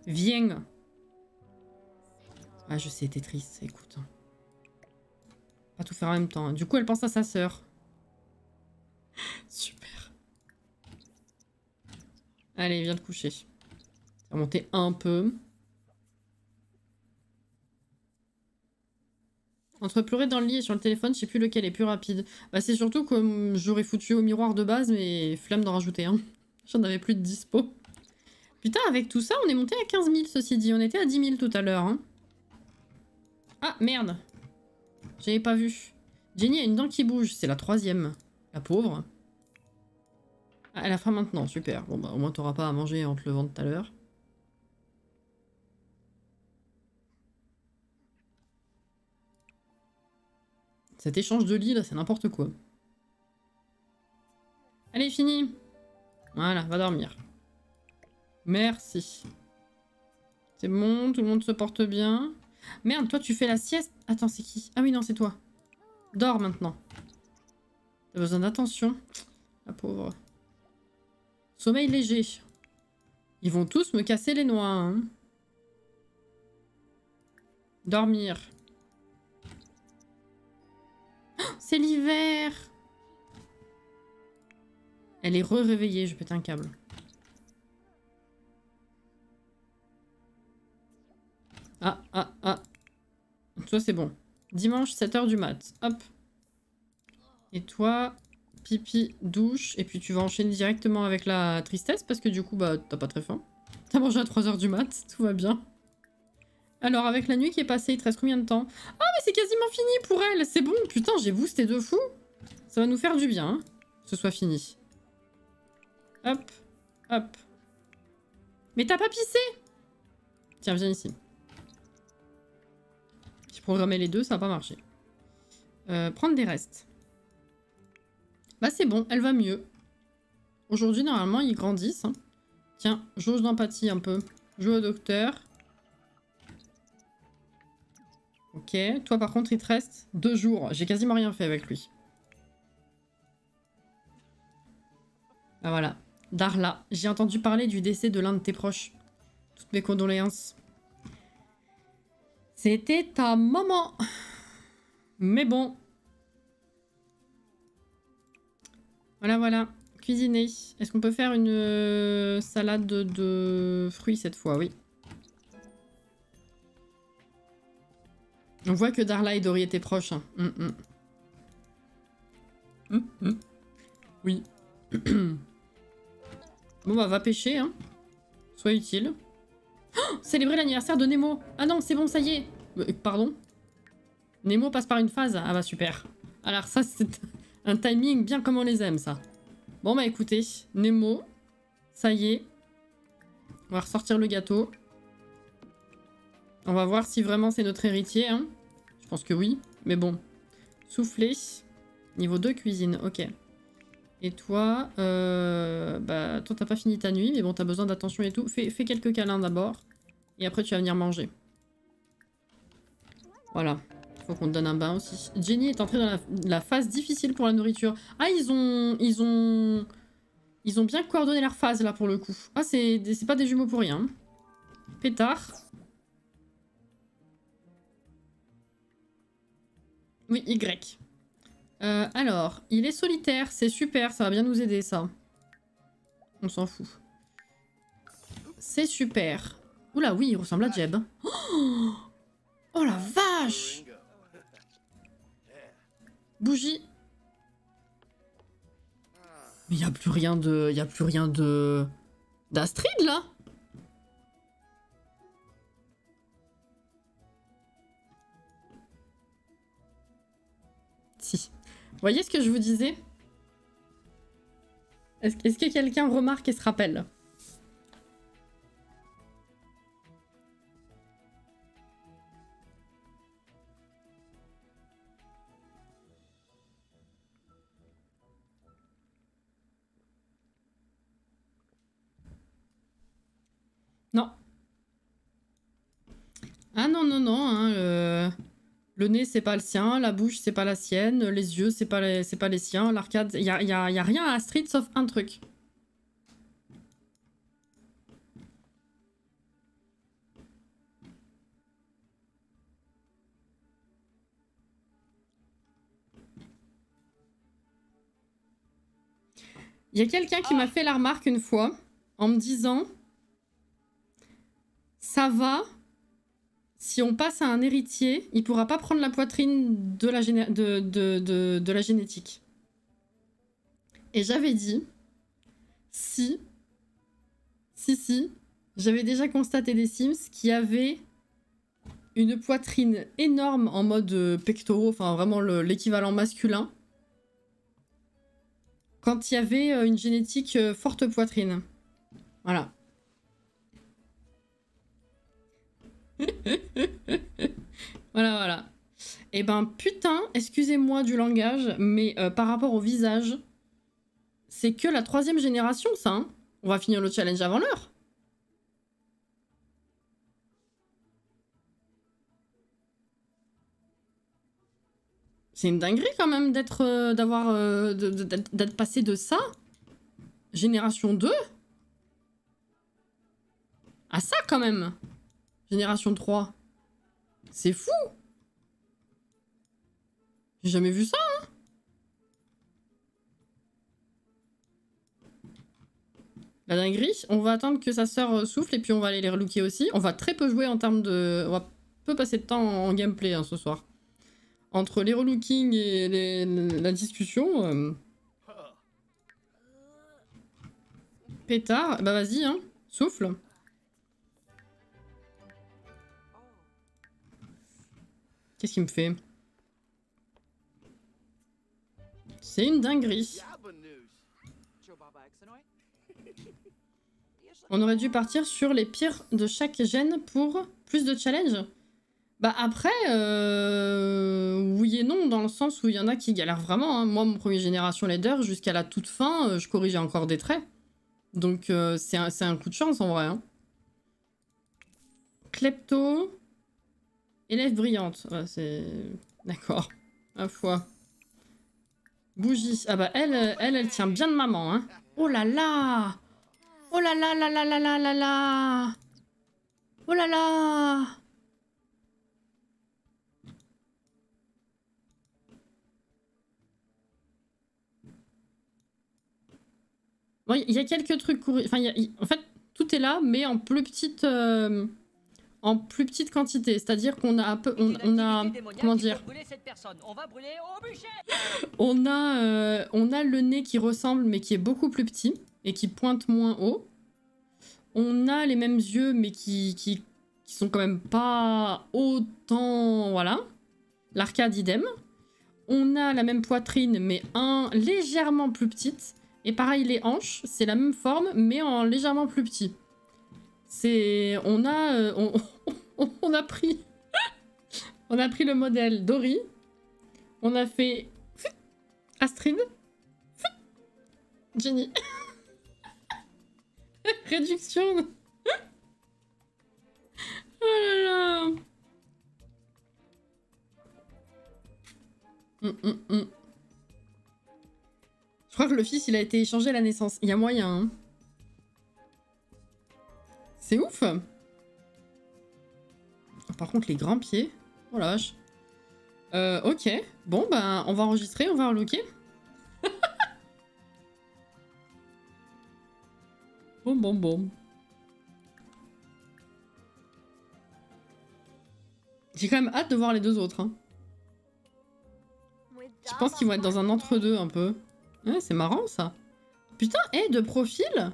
Viens. Ah, je sais, t'es triste, écoute. Pas tout faire en même temps. Du coup, elle pense à sa sœur. Super. Allez, viens te coucher. Ça va monter un peu. Entre pleurer dans le lit et sur le téléphone, je sais plus lequel est plus rapide. Bah, c'est surtout que j'aurais foutu au miroir de base, mais flemme d'en rajouter un. J'en avais plus de dispo. Putain, avec tout ça, on est monté à 15 000, ceci dit. On était à 10 000 tout à l'heure. Hein. Ah, merde. J'avais pas vu. Jenny a une dent qui bouge. C'est la 3e. La pauvre. Ah, elle a faim maintenant. Super. Bon, bah, au moins, t'auras pas à manger en te levant tout à l'heure. Cet échange de lit, là, c'est n'importe quoi. Allez, fini. Voilà, va dormir. Merci. C'est bon, tout le monde se porte bien. Merde, toi, tu fais la sieste. Attends, c'est qui? Ah oui, non, c'est toi. Dors maintenant. T'as besoin d'attention. La pauvre. Sommeil léger. Ils vont tous me casser les noix. Hein. Dormir. Oh, c'est l'hiver. Elle est réveillée, je pète un câble. Ah, ah, ah. Toi, c'est bon. Dimanche, 7 h du mat. Hop. Et toi, pipi, douche, et puis tu vas enchaîner directement avec la tristesse, parce que du coup, bah, t'as pas très faim. T'as mangé à 3 h du mat, tout va bien. Alors, avec la nuit qui est passée, il te reste combien de temps? Ah, mais c'est quasiment fini pour elle. C'est bon, putain, j'ai boosté de fou. Ça va nous faire du bien, hein, que ce soit fini. Hop, hop. Mais t'as pas pissé? Tiens, viens ici. J'ai programmé les deux, ça va pas marcher. Prendre des restes. Bah c'est bon, elle va mieux. Aujourd'hui, normalement, ils grandissent. Hein. Tiens, jauge d'empathie un peu. Joue au docteur. Ok, toi par contre, il te reste 2 jours. J'ai quasiment rien fait avec lui. Ah voilà. Darla, j'ai entendu parler du décès de l'un de tes proches. Toutes mes condoléances. C'était ta maman. Mais bon. Voilà, voilà. Cuisiner. Est-ce qu'on peut faire une salade de fruits cette fois? Oui. On voit que Darla et Dory étaient proches. Hein. Oui. Bon bah va pêcher, hein. Sois utile. Oh, célébrer l'anniversaire de Nemo. Ah non, c'est bon, ça y est. Pardon? Nemo passe par une phase. Ah bah super. Alors ça, c'est un timing bien comme on les aime, ça. Bon bah écoutez, Nemo, ça y est. On va ressortir le gâteau. On va voir si vraiment c'est notre héritier, hein. Je pense que oui, mais bon. Souffler. Niveau 2 cuisine, ok. Et toi, bah toi t'as pas fini ta nuit, mais bon t'as besoin d'attention et tout. Fais quelques câlins d'abord, et après tu vas venir manger. Voilà. Faut qu'on te donne un bain aussi. Jenny est entrée dans la phase difficile pour la nourriture. Ah, ils ont bien coordonné leur phase là pour le coup. Ah, c'est pas des jumeaux pour rien. Pétard. Oui, Y. Alors, il est solitaire, c'est super, ça va bien nous aider ça. On s'en fout. C'est super. Oula, oui, il ressemble à Jeb. Oh la vache! Bougie. Mais y a plus rien de... Y a plus rien de... d'Astrid, là? Si. Vous voyez ce que je vous disais? Est-ce que quelqu'un remarque et se rappelle? Non. Ah non, non, non. Hein, le nez, c'est pas le sien. La bouche, c'est pas la sienne. Les yeux, c'est pas les siens. L'arcade, y a rien à Astrid sauf un truc. Il y a quelqu'un qui m'a fait la remarque une fois en me disant ça va, si on passe à un héritier, il pourra pas prendre la poitrine de la, de la génétique. Et j'avais dit si, j'avais déjà constaté des Sims qui avaient une poitrine énorme en mode pectoraux, enfin vraiment l'équivalent masculin. Quand il y avait une génétique forte poitrine. Voilà. Voilà, voilà. Et ben putain, excusez-moi du langage, mais par rapport au visage, c'est que la 3e génération, ça. Hein. On va finir le challenge avant l'heure. C'est une dinguerie quand même d'être passé de ça, génération 2, à ça quand même, génération 3. C'est fou. J'ai jamais vu ça, hein. La dinguerie, on va attendre que sa sœur souffle et puis on va aller les relooker aussi. On va très peu jouer en termes de... On va peu passer de temps en gameplay hein, ce soir. Entre les relookings et la discussion, Pétard, bah vas-y, hein. Souffle. Qu'est-ce qu'il me fait? C'est une dinguerie. On aurait dû partir sur les pires de chaque gène pour plus de challenge. Bah après, oui et non, dans le sens où il y en a qui galèrent vraiment. Hein. Moi, mon premier génération leader, jusqu'à la toute fin, je corrigeais encore des traits. Donc c'est un coup de chance en vrai. Hein. Klepto. Élève brillante. Ouais, c'est... D'accord. Ma foi. Bougie. Ah bah elle tient bien de maman. Hein. Oh là là! Oh là là là là là là là là! Oh là là! Bon, il y a quelques trucs... Enfin, en fait, tout est là, mais en plus petite quantité. C'est-à-dire qu'on a un peu... On a... Comment dire? On a le nez qui ressemble, mais qui est beaucoup plus petit, et qui pointe moins haut. On a les mêmes yeux, mais qui sont quand même pas autant... Voilà. L'arcade, idem. On a la même poitrine, mais légèrement plus petite. Et pareil, les hanches, c'est la même forme, mais en légèrement plus petit. C'est... On a pris... on a pris le modèle Dory. On a fait... Astrid. Jenny. Réduction. Oh là là. Je crois que le fils, il a été échangé à la naissance. Il y a moyen. Hein. C'est ouf. Par contre, les grands pieds. Oh la vache. Ok. Bon, bah, on va enregistrer, on va relooker. Bon. J'ai quand même hâte de voir les deux autres. Hein. Je pense qu'ils vont être dans un entre-deux un peu. Ouais, c'est marrant ça. Putain, de profil.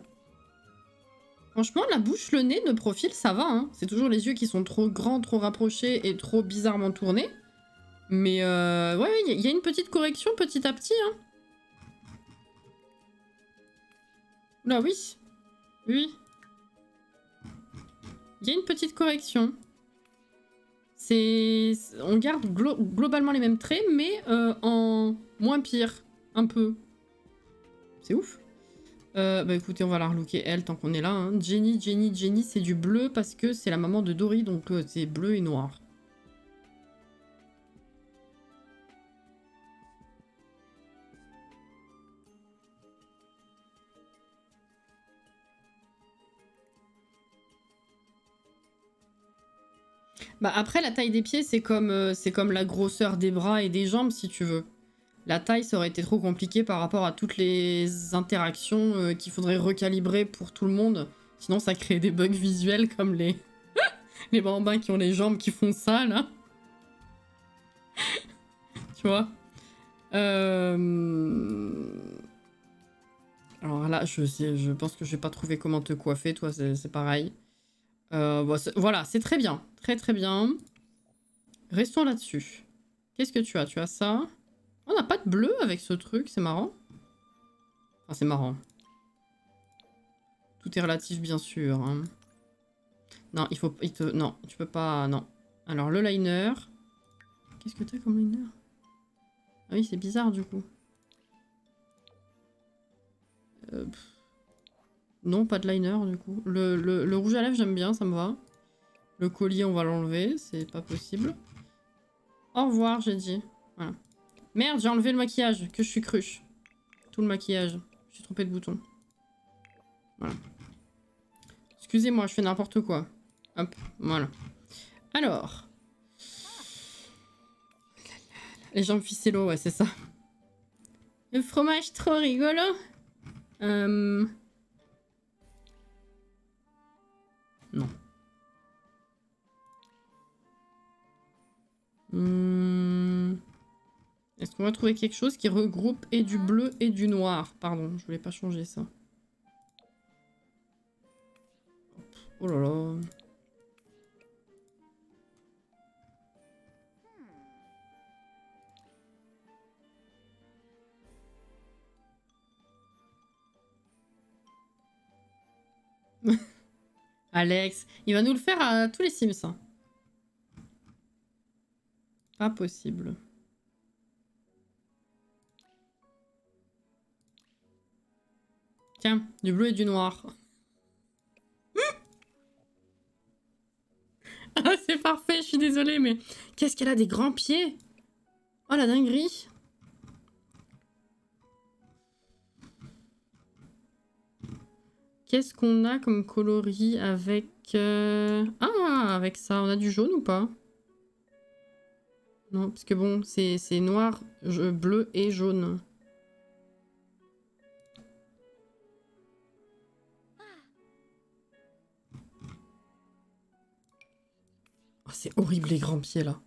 Franchement, la bouche, le nez de profil, ça va. Hein. C'est toujours les yeux qui sont trop grands, trop rapprochés et trop bizarrement tournés. Mais ouais, il y a une petite correction petit à petit. Hein. Là, oui. Oui. Il y a une petite correction. On garde globalement les mêmes traits, mais en moins pire. Un peu. C'est ouf. Bah écoutez, on va la relooker elle tant qu'on est là. Hein. Jenny, c'est du bleu parce que c'est la maman de Dory, donc c'est bleu et noir. Bah après, la taille des pieds, c'est comme la grosseur des bras et des jambes, si tu veux. La taille, ça aurait été trop compliqué par rapport à toutes les interactions qu'il faudrait recalibrer pour tout le monde. Sinon, ça crée des bugs visuels comme les bambins qui ont les jambes qui font ça, là. Tu vois. Alors là, je pense que je vais pas trouver comment te coiffer, toi, c'est pareil. Bon, voilà, c'est très bien. Très bien. Restons là-dessus. Qu'est-ce que tu as? Tu as ça. On n'a pas de bleu avec ce truc, c'est marrant. Enfin, c'est marrant. Tout est relatif, bien sûr. Hein. Non, non, tu peux pas... Non. Alors, le liner. Qu'est-ce que t'as comme liner? Ah oui, c'est bizarre, du coup. Non, pas de liner, du coup. Le rouge à lèvres, j'aime bien, ça me va. Le collier, on va l'enlever, c'est pas possible. Au revoir, j'ai dit. Voilà. Merde, j'ai enlevé le maquillage, que je suis cruche. Tout le maquillage. Je suis trompée de bouton. Voilà. Excusez-moi, je fais n'importe quoi. Hop, voilà. Alors. Les jambes ficello, ouais, c'est ça. Le fromage trop rigolo. Non. Est-ce qu'on va trouver quelque chose qui regroupe et du bleu et du noir? Pardon, je voulais pas changer ça. Oh là là. Alex, il va nous le faire à tous les Sims. Hein. Pas possible. Tiens, du bleu et du noir. Ah, c'est parfait, je suis désolée, mais... Qu'est-ce qu'elle a des grands pieds? Oh, la dinguerie. Qu'est-ce qu'on a comme coloris avec... Ah, avec ça, on a du jaune ou pas? Non, parce que bon, c'est noir, bleu et jaune. Oh, c'est horrible les grands pieds là.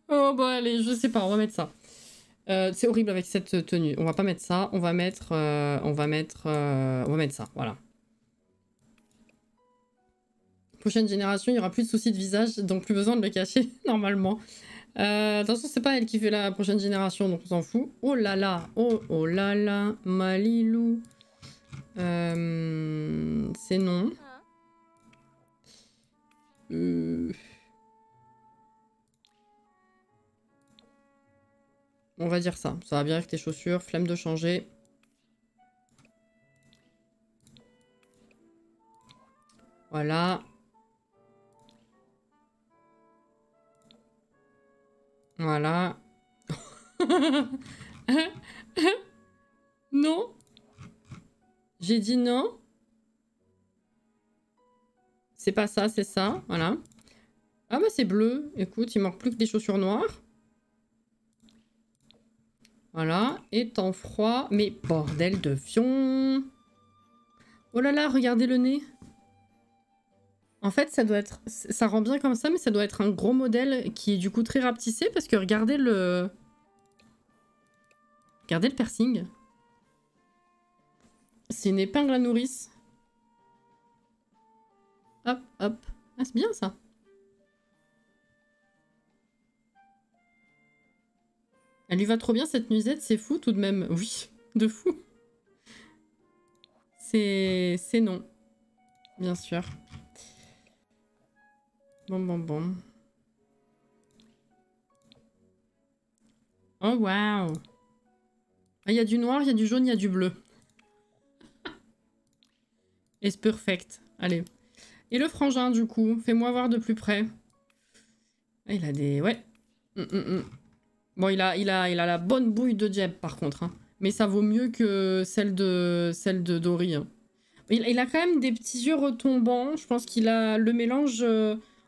Oh bah allez, je sais pas, on va mettre ça. C'est horrible avec cette tenue. On va pas mettre ça, on va mettre ça, voilà. Prochaine génération, il y aura plus de soucis de visage, donc plus besoin de le cacher normalement. Attention, c'est pas elle qui fait la prochaine génération, donc on s'en fout. Oh là là, oh là là, Malilou. C'est non. On va dire ça. Ça va bien avec tes chaussures. Flemme de changer. Voilà. Voilà. Non. J'ai dit non. C'est pas ça, c'est ça. Voilà. Ah bah c'est bleu. Écoute, il manque plus que des chaussures noires. Voilà. Et temps froid. Mais bordel de fion. Oh là là, regardez le nez. En fait, ça doit être... Ça rend bien comme ça, mais ça doit être un gros modèle qui est du coup très rapetissé parce que regardez le... Regardez le piercing. C'est une épingle à nourrice. Hop, hop. Ah, c'est bien ça. Elle lui va trop bien cette nuisette, c'est fou tout de même. Oui, de fou. C'est non. Bien sûr. Bon. Oh, waouh. Il y a du noir, il y a du jaune, il y a du bleu. It's perfect. Allez. Et le frangin, du coup. Fais-moi voir de plus près. Ah, il a des... Ouais. Bon, il a la bonne bouille de Jeb, par contre. Hein. Mais ça vaut mieux que celle de Dory. Hein. Il a quand même des petits yeux retombants. Je pense qu'il a le mélange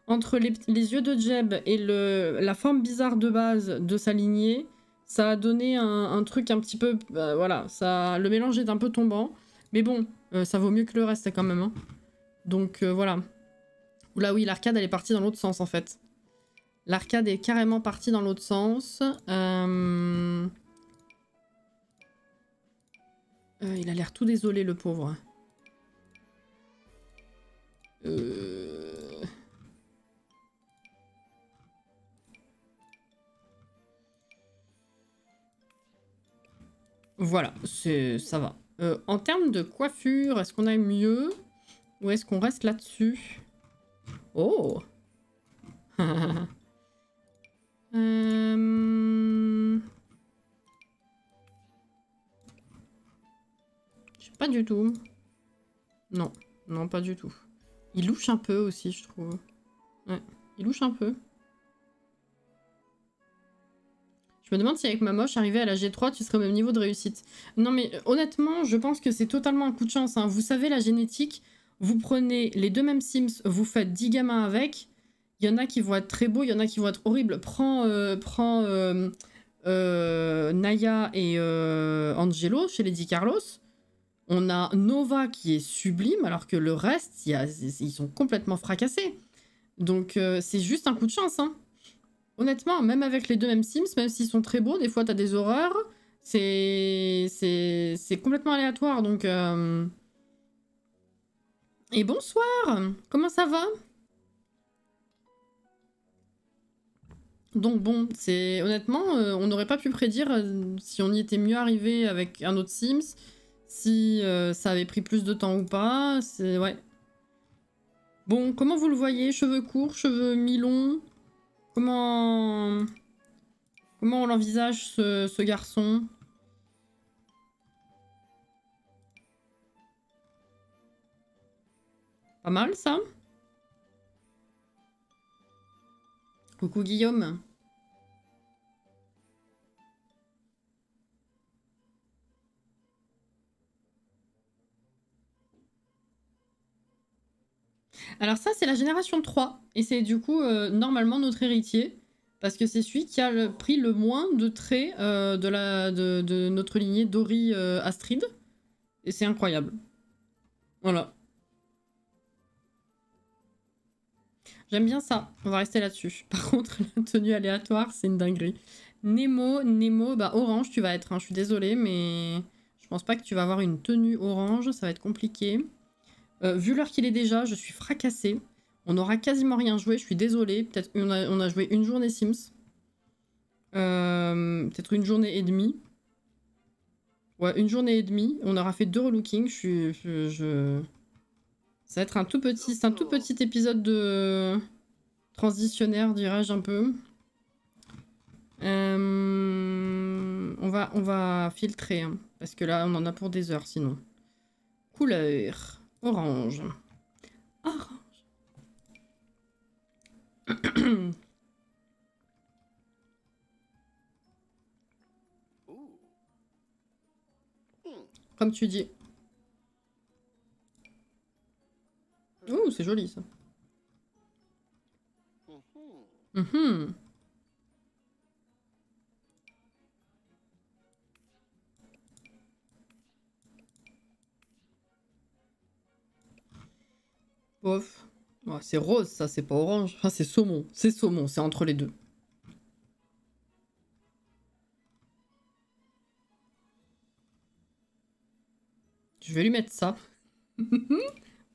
entre les yeux de Jeb et la forme bizarre de base de sa lignée. Ça a donné un truc un petit peu... voilà, le mélange est un peu tombant. Mais bon, ça vaut mieux que le reste quand même. Hein. Donc voilà. Oula oui, l'arcade elle est partie dans l'autre sens en fait. L'arcade est carrément partie dans l'autre sens. Il a l'air tout désolé le pauvre. Voilà, ça va. En termes de coiffure, est-ce qu'on a mieux? Ou est-ce qu'on reste là-dessus? Oh. Je sais pas du tout. Non, non, pas du tout. Il louche un peu aussi, je trouve. Ouais, il louche un peu. Je me demande si avec ma moche, arrivé à la G3, tu serais au même niveau de réussite. Non mais honnêtement, je pense que c'est totalement un coup de chance. Hein. Vous savez, la génétique, vous prenez les deux mêmes Sims, vous faites 10 gamins avec. Il y en a qui vont être très beaux, il y en a qui vont être horribles. Prends Naya et Angelo chez les Di Carlos. On a Nova qui est sublime, alors que le reste, ils sont complètement fracassés. Donc c'est juste un coup de chance, hein. Honnêtement, même avec les deux mêmes Sims, même s'ils sont très beaux, des fois t'as des horreurs. C'est complètement aléatoire, donc... Et bonsoir. Comment ça va? Donc bon, c'est honnêtement, on n'aurait pas pu prédire si on y était mieux arrivé avec un autre Sims, si ça avait pris plus de temps ou pas. C'est ouais. Bon, comment vous le voyez? Cheveux courts, cheveux mi-longs? Comment on l'envisage ce garçon? Pas mal ça? Coucou Guillaume. Alors ça, c'est la génération 3. Et c'est du coup, normalement, notre héritier. Parce que c'est celui qui a pris le moins de traits de notre lignée Dori Astrid. Et c'est incroyable. Voilà. J'aime bien ça. On va rester là-dessus. Par contre, la tenue aléatoire, c'est une dinguerie. Nemo, bah orange tu vas être. Hein. Je suis désolée, mais je pense pas que tu vas avoir une tenue orange. Ça va être compliqué. Vu l'heure qu'il est déjà, je suis fracassée. On n'aura quasiment rien joué, je suis désolée. Peut-être on a joué une journée Sims. Peut-être une journée et demie. Ouais, une journée et demie. On aura fait 2 relookings. Ça va être un tout petit épisode de transitionnaire, dirais-je un peu. On va filtrer, hein, parce que là, on en a pour des heures sinon. Couleur. Orange. Orange. Comme tu dis. Oh, c'est joli ça. Mhm. Bof. Ouais, c'est rose ça, c'est pas orange. Enfin, c'est saumon. C'est saumon, c'est entre les deux. Je vais lui mettre ça.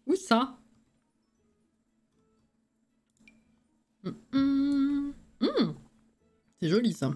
Où ça? C'est joli ça.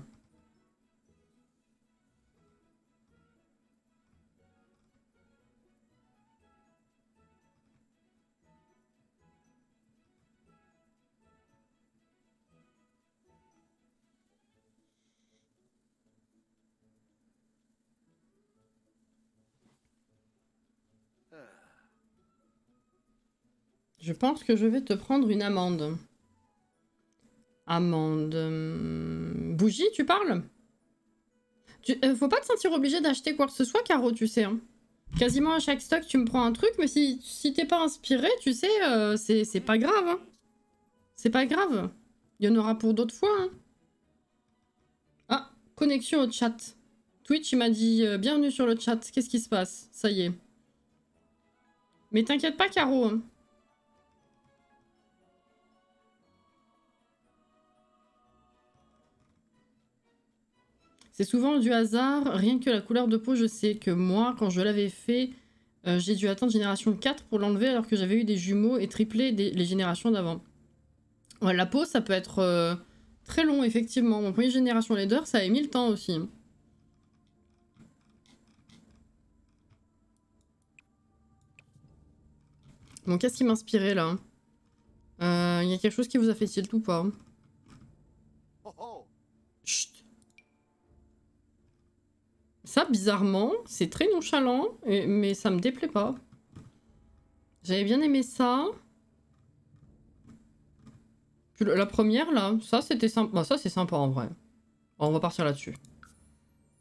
Je pense que je vais te prendre une amande. Amande... Bougie, tu parles? Faut pas te sentir obligé d'acheter quoi que ce soit, Caro, tu sais. Hein. Quasiment à chaque stock, tu me prends un truc, mais si t'es pas inspiré, tu sais, c'est pas grave. Hein. C'est pas grave. Il y en aura pour d'autres fois. Hein. Ah, connexion au chat. Twitch, il m'a dit bienvenue sur le chat. Qu'est-ce qui se passe? Ça y est. Mais t'inquiète pas, Caro. Hein. C'est souvent du hasard, rien que la couleur de peau, je sais que moi, quand je l'avais fait, j'ai dû attendre génération 4 pour l'enlever alors que j'avais eu des jumeaux et triplé les générations d'avant. Ouais, la peau, ça peut être très long, effectivement. Mon premier génération leader, ça a mis le temps aussi. Bon, qu'est-ce qui m'inspirait là? Il y a quelque chose qui vous a fait tilt ou pas? Chut. Ça, bizarrement, c'est très nonchalant, mais ça me déplaît pas. J'avais bien aimé ça. Puis la première, là, ça, c'était sympa. Bah, ça, c'est sympa, en vrai. Bon, on va partir là-dessus.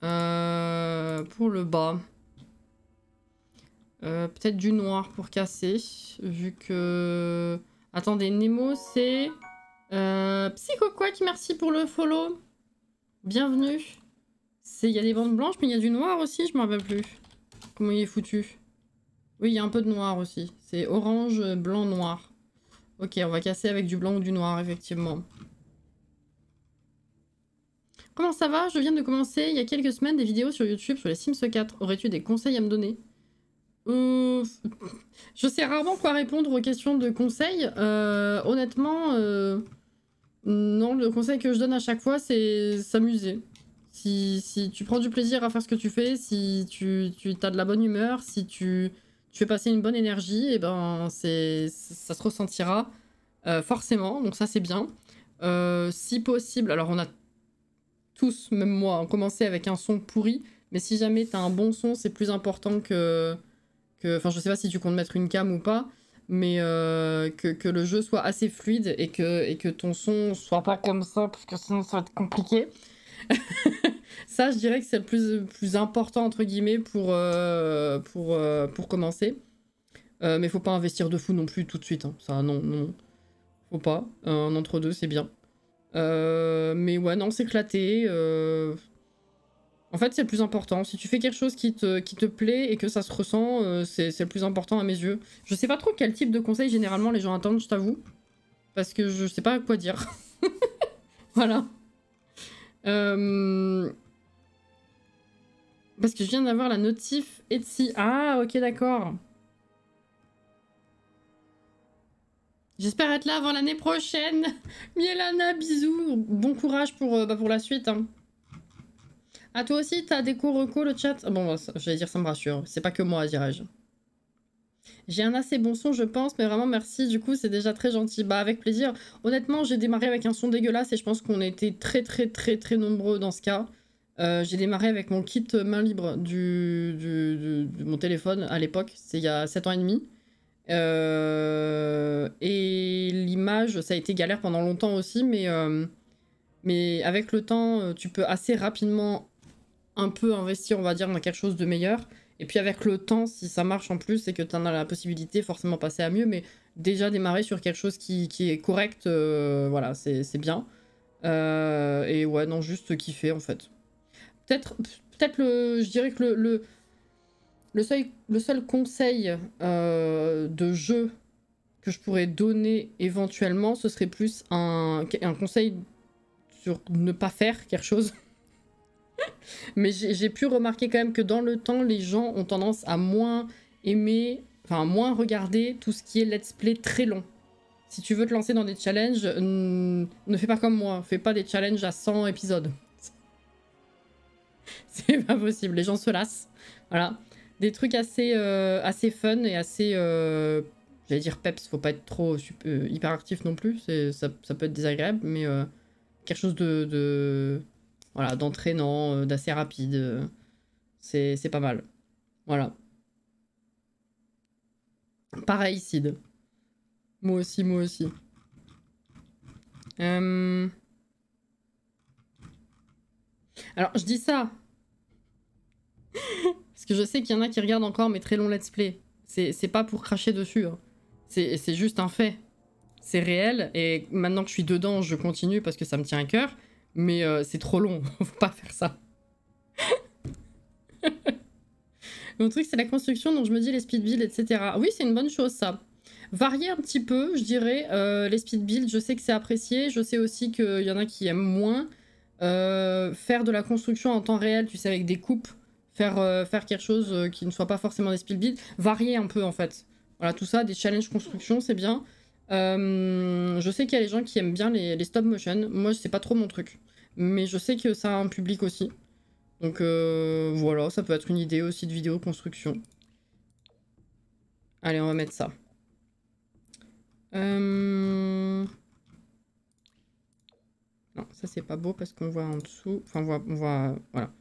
Pour le bas. Peut-être du noir pour casser, vu que... Attendez, Nemo, c'est... Psychoquack, merci pour le follow. Bienvenue. Il y a des bandes blanches, mais il y a du noir aussi, je m'en rappelle plus. Comment il est foutu? Oui, il y a un peu de noir aussi. C'est orange, blanc, noir. Ok, on va casser avec du blanc ou du noir, effectivement. Comment ça va? Je viens de commencer il y a quelques semaines des vidéos sur YouTube sur les Sims 4. Aurais-tu des conseils à me donner? Je sais rarement quoi répondre aux questions de conseils. Honnêtement, non, le conseil que je donne à chaque fois, c'est s'amuser. Si tu prends du plaisir à faire ce que tu fais, si tu as de la bonne humeur, si tu fais passer une bonne énergie, et ben ça se ressentira forcément. Donc ça, c'est bien. Si possible, alors on a tous, même moi, commencé avec un son pourri, mais si jamais t'as un bon son, c'est plus important que... Enfin, je sais pas si tu comptes mettre une cam ou pas, mais que le jeu soit assez fluide et que ton son soit pas comme ça, parce que sinon ça va être compliqué. Ça, je dirais que c'est le plus important, entre guillemets, pour commencer. Mais faut pas investir de fou non plus tout de suite. Hein. Ça, non, non. Faut pas. Un entre-deux, c'est bien. Mais ouais, non, s'éclater. En fait, c'est le plus important. Si tu fais quelque chose qui te plaît et que ça se ressent, c'est le plus important à mes yeux. Je sais pas trop quel type de conseil généralement les gens attendent, je t'avoue. Parce que je sais pas quoi dire. Voilà. Parce que je viens d'avoir la notif Etsy. Ah, ok, d'accord. J'espère être là avant l'année prochaine. Mielana, bisous. Bon courage pour la suite. Hein. Ah, toi aussi, t'as des cours reco, le chat? Bon, j'allais dire, ça me rassure. C'est pas que moi, dirais-je. J'ai un assez bon son, je pense, mais vraiment merci. Du coup, c'est déjà très gentil. Bah, avec plaisir. Honnêtement, j'ai démarré avec un son dégueulasse et je pense qu'on était très nombreux dans ce cas. J'ai démarré avec mon kit main libre de mon téléphone à l'époque. C'est il y a 7 ans et demi. Et l'image, ça a été galère pendant longtemps aussi, mais avec le temps, tu peux assez rapidement un peu investir, on va dire, dans quelque chose de meilleur. Et puis avec le temps, si ça marche en plus, c'est que tu en as la possibilité, forcément passer à mieux, mais déjà démarrer sur quelque chose qui est correct, voilà, c'est bien. Et ouais, non, juste kiffer en fait. Peut-être je dirais que le seul conseil de jeu que je pourrais donner éventuellement, ce serait plus un conseil sur ne pas faire quelque chose. Mais j'ai pu remarquer quand même que dans le temps, les gens ont tendance à moins aimer, enfin moins regarder tout ce qui est let's play très long. Si tu veux te lancer dans des challenges, ne fais pas comme moi, fais pas des challenges à 100 épisodes. C'est pas possible, les gens se lassent. Voilà. Des trucs assez fun et assez... j'allais dire peps, faut pas être trop hyper actif non plus, ça peut être désagréable, mais quelque chose voilà, d'entraînant, d'assez rapide, c'est pas mal. Voilà. Pareil, Sid. Moi aussi, moi aussi. Alors, je dis ça parce que je sais qu'il y en a qui regardent encore mes très longs let's play. C'est pas pour cracher dessus. Hein. C'est juste un fait. C'est réel, et maintenant que je suis dedans, je continue parce que ça me tient à cœur. Mais c'est trop long, faut pas faire ça. Mon truc, c'est la construction, donc je me dis les speed builds, etc. Oui, c'est une bonne chose, ça. Varier un petit peu, je dirais. Les speed builds, je sais que c'est apprécié. Je sais aussi qu'il y en a qui aiment moins. Faire de la construction en temps réel, tu sais, avec des coupes. Faire quelque chose qui ne soit pas forcément des speed builds. Varier un peu, en fait. Voilà, tout ça, des challenges construction, c'est bien. Je sais qu'il y a les gens qui aiment bien les stop motion. Moi, c'est pas trop mon truc. Mais je sais que ça a un public aussi. Donc voilà, ça peut être une idée aussi de vidéo construction. Allez, on va mettre ça. Non, ça c'est pas beau parce qu'on voit en dessous. Enfin, on voit... Voilà.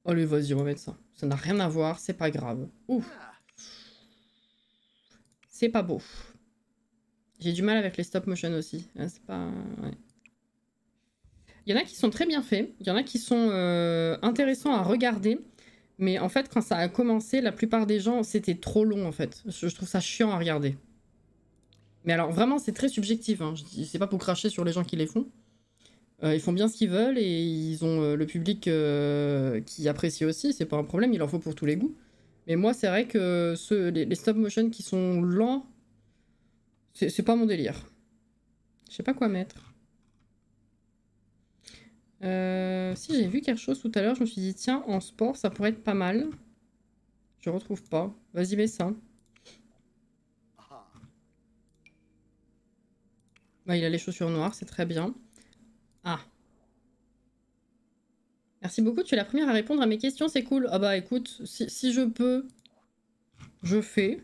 Allez, vas-y, on va mettre ça. Ça n'a rien à voir, c'est pas grave. Ouf. C'est pas beau. J'ai du mal avec les stop motion aussi. C'est pas... Ouais. Il y en a qui sont très bien faits. Il y en a qui sont intéressants à regarder. Mais en fait, quand ça a commencé, la plupart des gens, c'était trop long en fait. Je trouve ça chiant à regarder. Mais alors vraiment, c'est très subjectif. Hein. C'est pas pour cracher sur les gens qui les font. Ils font bien ce qu'ils veulent et ils ont le public qui apprécie aussi. C'est pas un problème, il en faut pour tous les goûts. Mais moi, c'est vrai que les stop motion qui sont lents, c'est pas mon délire. Je sais pas quoi mettre. Si j'ai vu quelque chose tout à l'heure, je me suis dit tiens, en sport, ça pourrait être pas mal. Je retrouve pas. Vas-y, mets ça. Bah, il a les chaussures noires, c'est très bien. Ah. Merci beaucoup, tu es la première à répondre à mes questions, c'est cool. Ah bah écoute, si je peux, je fais.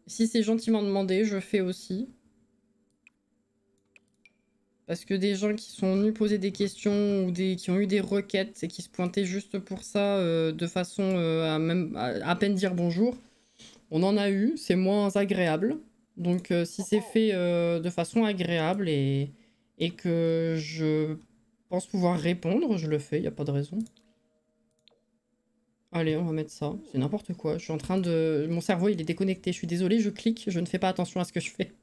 Si c'est gentiment demandé, je fais aussi. Parce que des gens qui sont venus poser des questions ou qui ont eu des requêtes et qui se pointaient juste pour ça de façon à peine dire bonjour, on en a eu, c'est moins agréable. Donc si c'est fait de façon agréable et que je pense pouvoir répondre, je le fais, y a pas de raison. Allez, on va mettre ça. C'est n'importe quoi. Je suis en train de... Mon cerveau, il est déconnecté. Je suis désolée, je clique. Je ne fais pas attention à ce que je fais.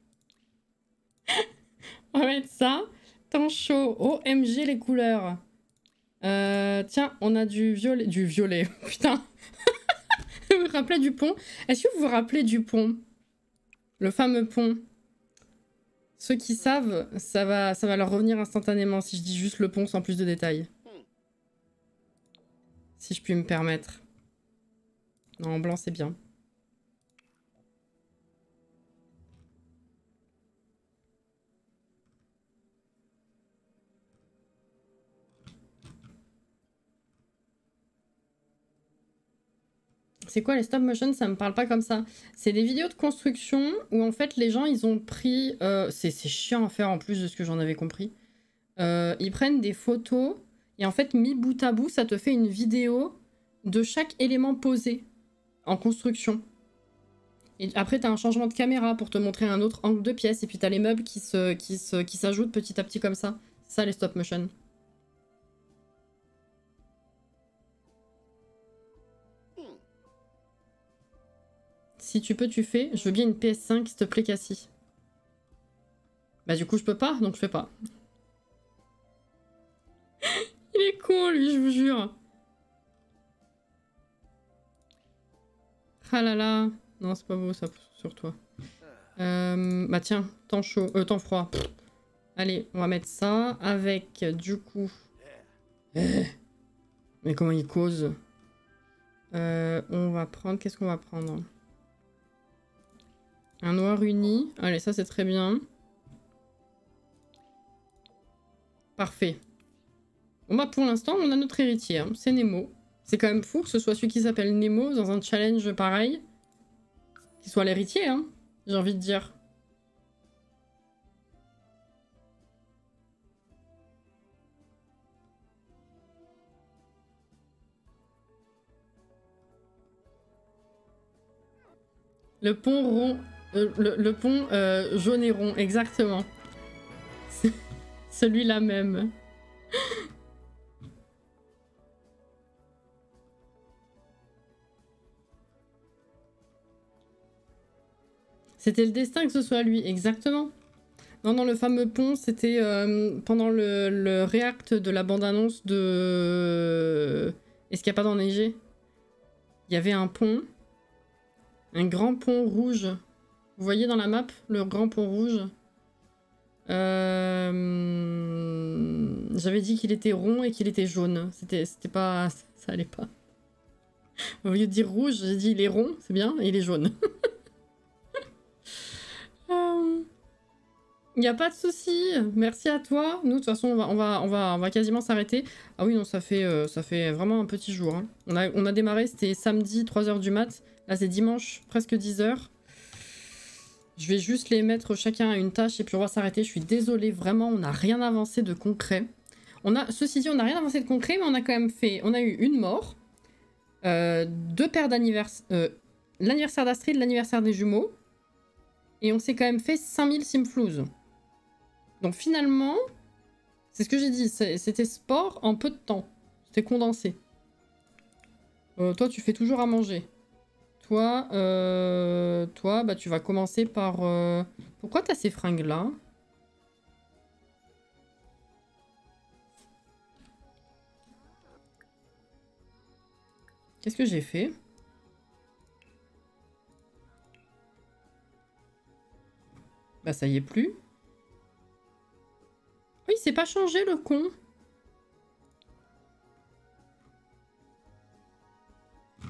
On va mettre ça. Temps chaud. OMG, les couleurs. Tiens, on a du violet. Du violet. Putain. Vous vous rappelez du pont? Est-ce que vous vous rappelez du pont? Le fameux pont. Ceux qui savent, ça va leur revenir instantanément si je dis juste le pont sans plus de détails. Si je puis me permettre. Non, en blanc, c'est bien. C'est quoi les stop motion? Ça me parle pas comme ça. C'est des vidéos de construction où en fait les gens ils ont pris... c'est chiant à faire en plus de ce que j'en avais compris. Ils prennent des photos et en fait mis bout à bout ça te fait une vidéo de chaque élément posé en construction. Et après t'as un changement de caméra pour te montrer un autre angle de pièce et puis t'as les meubles qui s'ajoutent petit à petit comme ça. C'est ça les stop motion. Si tu peux, tu fais. Je veux bien une PS5, s'il te plaît, Cassie. Bah du coup, je peux pas, donc je fais pas. Il est con, lui, je vous jure. Ah là là. Non, c'est pas beau, ça, sur toi. Bah tiens, temps chaud, temps froid. Pff. Allez, on va mettre ça avec, du coup... Mais comment il cause? On va prendre... Qu'est-ce qu'on va prendre? Un noir uni. Allez, ça, c'est très bien. Parfait. Bon bah pour l'instant, on a notre héritier, hein. C'est Nemo. C'est quand même fou que ce soit celui qui s'appelle Nemo dans un challenge pareil. Qu'il soit l'héritier, hein, j'ai envie de dire. Le pont rond... le pont jaune et rond, exactement. Celui-là même. C'était le destin que ce soit lui, exactement. Non, non, le fameux pont, c'était pendant le react de la bande-annonce de Escapade enneigée. Il y avait un pont. Un grand pont rouge. Vous voyez dans la map, le grand pont rouge? J'avais dit qu'il était rond et qu'il était jaune. C'était pas... Ça allait pas. Au lieu de dire rouge, j'ai dit il est rond, c'est bien, et il est jaune. Il n'y a pas de souci, merci à toi. Nous, de toute façon, on va quasiment s'arrêter. Ah oui, non, ça fait vraiment un petit jour. Hein. On a démarré, c'était samedi, 3h du mat. Là, c'est dimanche, presque 10h. Je vais juste les mettre chacun à une tâche et puis on va s'arrêter. Je suis désolée, vraiment, on n'a rien avancé de concret. Ceci dit, on n'a rien avancé de concret, mais on a quand même fait... On a eu une mort, 2 paires d'anniversaire... l'anniversaire d'Astrid, l'anniversaire des jumeaux. Et on s'est quand même fait 5000 simflouz. Donc finalement, c'est ce que j'ai dit, c'était sport en peu de temps. C'était condensé. Toi, tu fais toujours à manger. Toi, bah, tu vas commencer par... Pourquoi t'as ces fringues-là? Qu'est-ce que j'ai fait? Bah ça y est plus. Oui, c'est pas changé le con.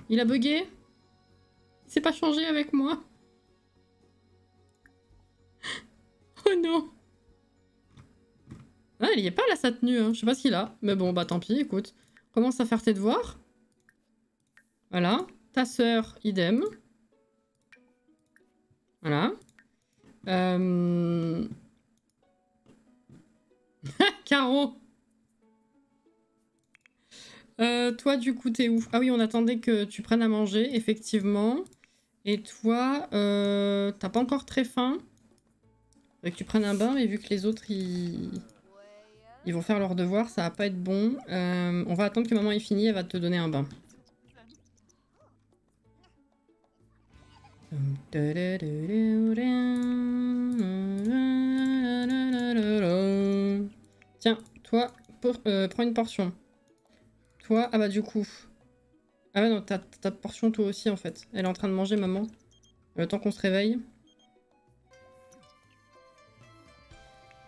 Il a bugué? s'est pas changé avec moi. Oh non. Ah, il y est pas là sa tenue, hein. Je sais pas ce qu'il a. Mais bon, bah tant pis, écoute. Commence à faire tes devoirs. Voilà. Ta sœur, idem. Voilà. Caro. Toi, du coup, t'es où? Ah oui, on attendait que tu prennes à manger, effectivement. Et toi, t'as pas encore très faim. Faudrait que tu prennes un bain, mais vu que les autres, ils vont faire leurs devoirs, ça va pas être bon. On va attendre que maman ait fini, elle va te donner un bain. Tiens, toi, prends une portion. Toi, ah bah du coup... Ah ouais non, t'as ta portion toi aussi en fait. Elle est en train de manger, maman. Le temps qu'on se réveille.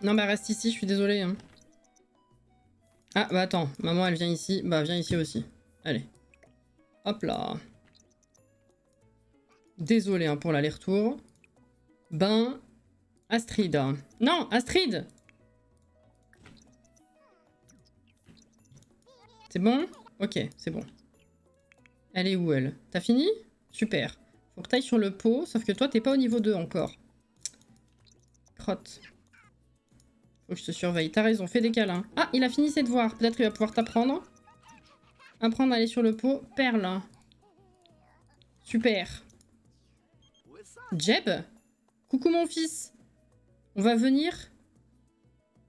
Non bah reste ici, je suis désolée. Hein. Ah bah attends, maman elle vient ici. Bah viens ici aussi. Allez. Hop là. Désolée hein, pour l'aller-retour. Ben... Astrid. Non, Astrid! C'est bon? Ok, c'est bon. Elle est où elle? T'as fini? Super. Faut que t'ailles sur le pot, sauf que toi t'es pas au niveau 2 encore. Crotte. Faut que je te surveille. T'as raison, fais des câlins. Ah, il a fini ses devoirs. Peut-être qu'il va pouvoir t'apprendre. Apprendre à aller sur le pot. Perle. Super. Jeb? Coucou mon fils. On va venir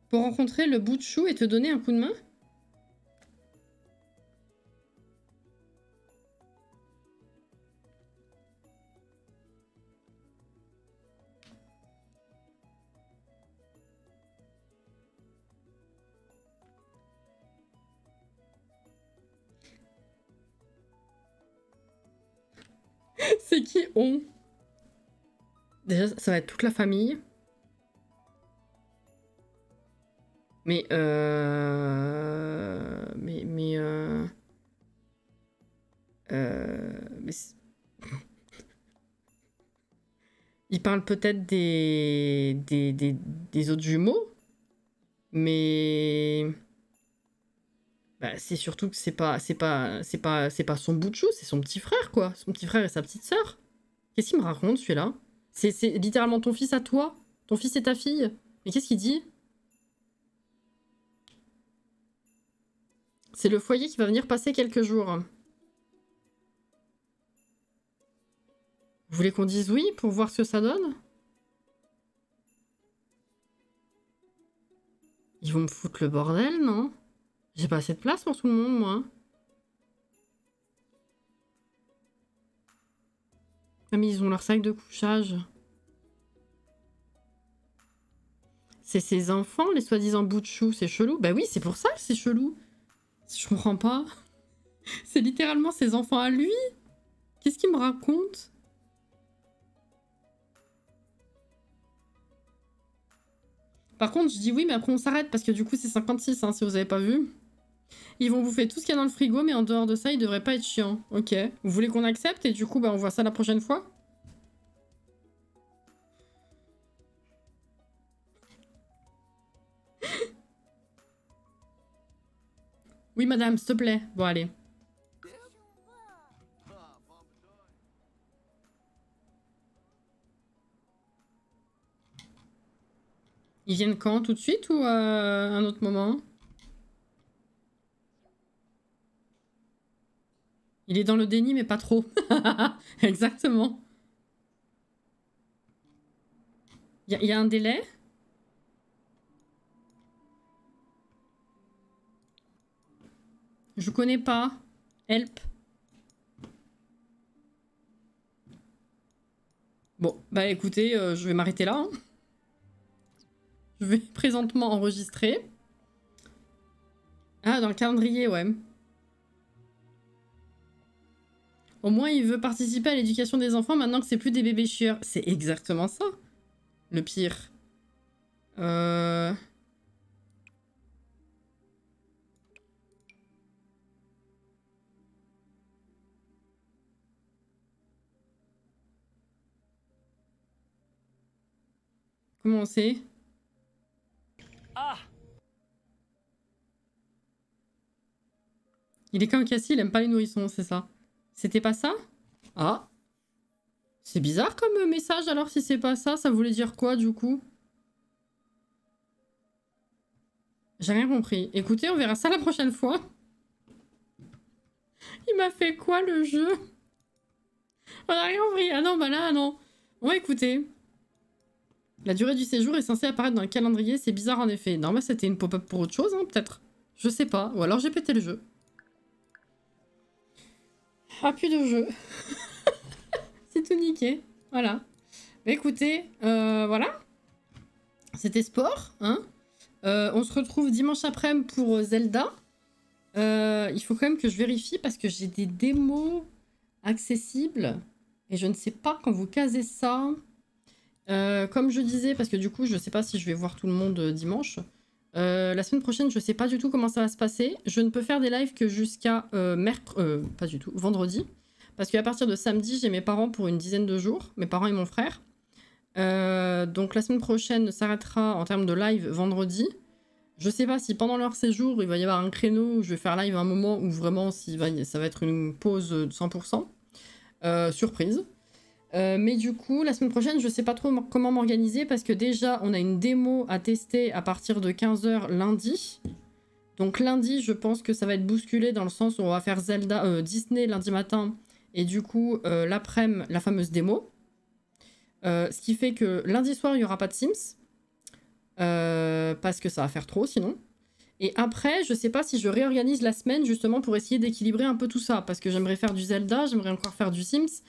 pour rencontrer le bout de chou et te donner un coup de main? C'est qui on? Déjà, ça va être toute la famille. Mais il parle peut-être des autres jumeaux, mais bah, c'est surtout que c'est pas son bout de chou, c'est son petit frère quoi, son petit frère et sa petite sœur. Qu'est-ce qu'il me raconte celui-là? C'est littéralement ton fils à toi, ton fils et ta fille. Mais qu'est-ce qu'il dit? C'est le foyer qui va venir passer quelques jours. Vous voulez qu'on dise oui pour voir ce que ça donne? Ils vont me foutre le bordel, non? J'ai pas assez de place pour tout le monde, moi. Ah mais ils ont leur sac de couchage. C'est ses enfants, les soi-disant bouts de chou, c'est chelou. Bah oui, c'est pour ça que c'est chelou. Je comprends pas. C'est littéralement ses enfants à lui. Qu'est-ce qu'il me raconte? Par contre, je dis oui, mais après on s'arrête parce que du coup c'est 56, hein, si vous avez pas vu. Ils vont bouffer tout ce qu'il y a dans le frigo, mais en dehors de ça, ils devraient pas être chiants. Ok. Vous voulez qu'on accepte et du coup, bah, on voit ça la prochaine fois? Oui, madame, s'il te plaît. Bon, allez. Ils viennent quand? Tout de suite ou à un autre moment? Il est dans le déni, mais pas trop. Exactement. Il y a un délai? Je connais pas. Help. Bon, bah écoutez, je vais m'arrêter là. Hein. Je vais présentement enregistrer. Ah, dans le calendrier, ouais. Au moins, il veut participer à l'éducation des enfants maintenant que c'est plus des bébés chieurs. C'est exactement ça. Le pire. Comment on sait? Ah! Il est comme Cassie, il aime pas les nourrissons, c'est ça? C'était pas ça? Ah! C'est bizarre comme message, alors si c'est pas ça, ça voulait dire quoi du coup? J'ai rien compris. Écoutez, on verra ça la prochaine fois. Il m'a fait quoi le jeu? On a rien compris. Ah non, bah là, non. Bon, écoutez. La durée du séjour est censée apparaître dans le calendrier, c'est bizarre en effet. Non, mais c'était une pop-up pour autre chose, hein, peut-être. Je sais pas. Ou alors j'ai pété le jeu. Ah, plus de jeu. C'est tout niqué. Voilà. Bah, écoutez, voilà. C'était sport, hein. On se retrouve dimanche après-midi pour Zelda. Il faut quand même que je vérifie parce que j'ai des démos accessibles. Et je ne sais pas quand vous casez ça. Comme je disais, parce que du coup, je sais pas si je vais voir tout le monde dimanche. La semaine prochaine, je sais pas du tout comment ça va se passer. Je ne peux faire des lives que jusqu'à pas du tout, vendredi. Parce qu'à partir de samedi, j'ai mes parents pour une dizaine de jours. Mes parents et mon frère. Donc la semaine prochaine s'arrêtera en termes de live vendredi. Je sais pas si pendant leur séjour, il va y avoir un créneau où je vais faire live à un moment où vraiment ça va être une pause de 100%. Surprise. Mais du coup, la semaine prochaine, je sais pas trop comment m'organiser parce que déjà, on a une démo à tester à partir de 15h lundi. Donc lundi, je pense que ça va être bousculé dans le sens où on va faire Zelda, Disney lundi matin et du coup, l'après-midi, la fameuse démo. Ce qui fait que lundi soir, il n'y aura pas de Sims. Parce que ça va faire trop sinon. Et après, je sais pas si je réorganise la semaine justement pour essayer d'équilibrer un peu tout ça. Parce que j'aimerais faire du Zelda, j'aimerais encore faire du Sims.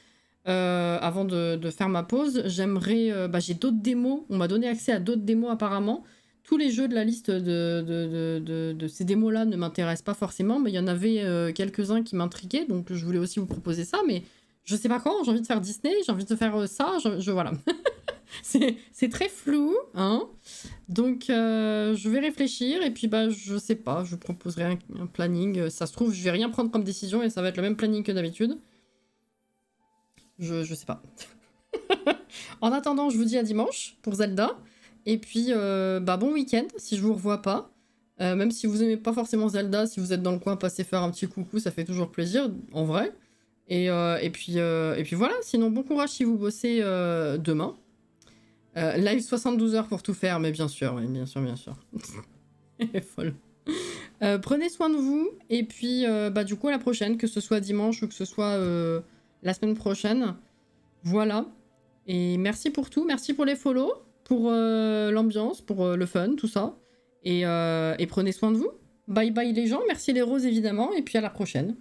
Avant de faire ma pause, j'aimerais... j'ai d'autres démos, on m'a donné accès à d'autres démos apparemment. Tous les jeux de la liste de ces démos-là ne m'intéressent pas forcément, mais il y en avait quelques-uns qui m'intriguaient, donc je voulais aussi vous proposer ça, mais je sais pas quand, j'ai envie de faire Disney, j'ai envie de faire ça, voilà. C'est très flou, hein. Donc je vais réfléchir, et puis je sais pas, je proposerai un planning. Ça se trouve, je vais rien prendre comme décision, et ça va être le même planning que d'habitude. Je sais pas. En attendant, je vous dis à dimanche pour Zelda. Et puis, bon week-end si je vous revois pas. Même si vous aimez pas forcément Zelda, si vous êtes dans le coin, passez faire un petit coucou, ça fait toujours plaisir, en vrai. Et puis voilà, sinon bon courage si vous bossez demain. Live 72 heures pour tout faire, mais bien sûr, oui, bien sûr. Elle est folle. Prenez soin de vous, et puis du coup à la prochaine, que ce soit dimanche ou que ce soit... la semaine prochaine. Voilà. Et merci pour tout. Merci pour les follow, pour l'ambiance, pour le fun, tout ça. Et prenez soin de vous. Bye bye les gens. Merci les roses évidemment. Et puis à la prochaine.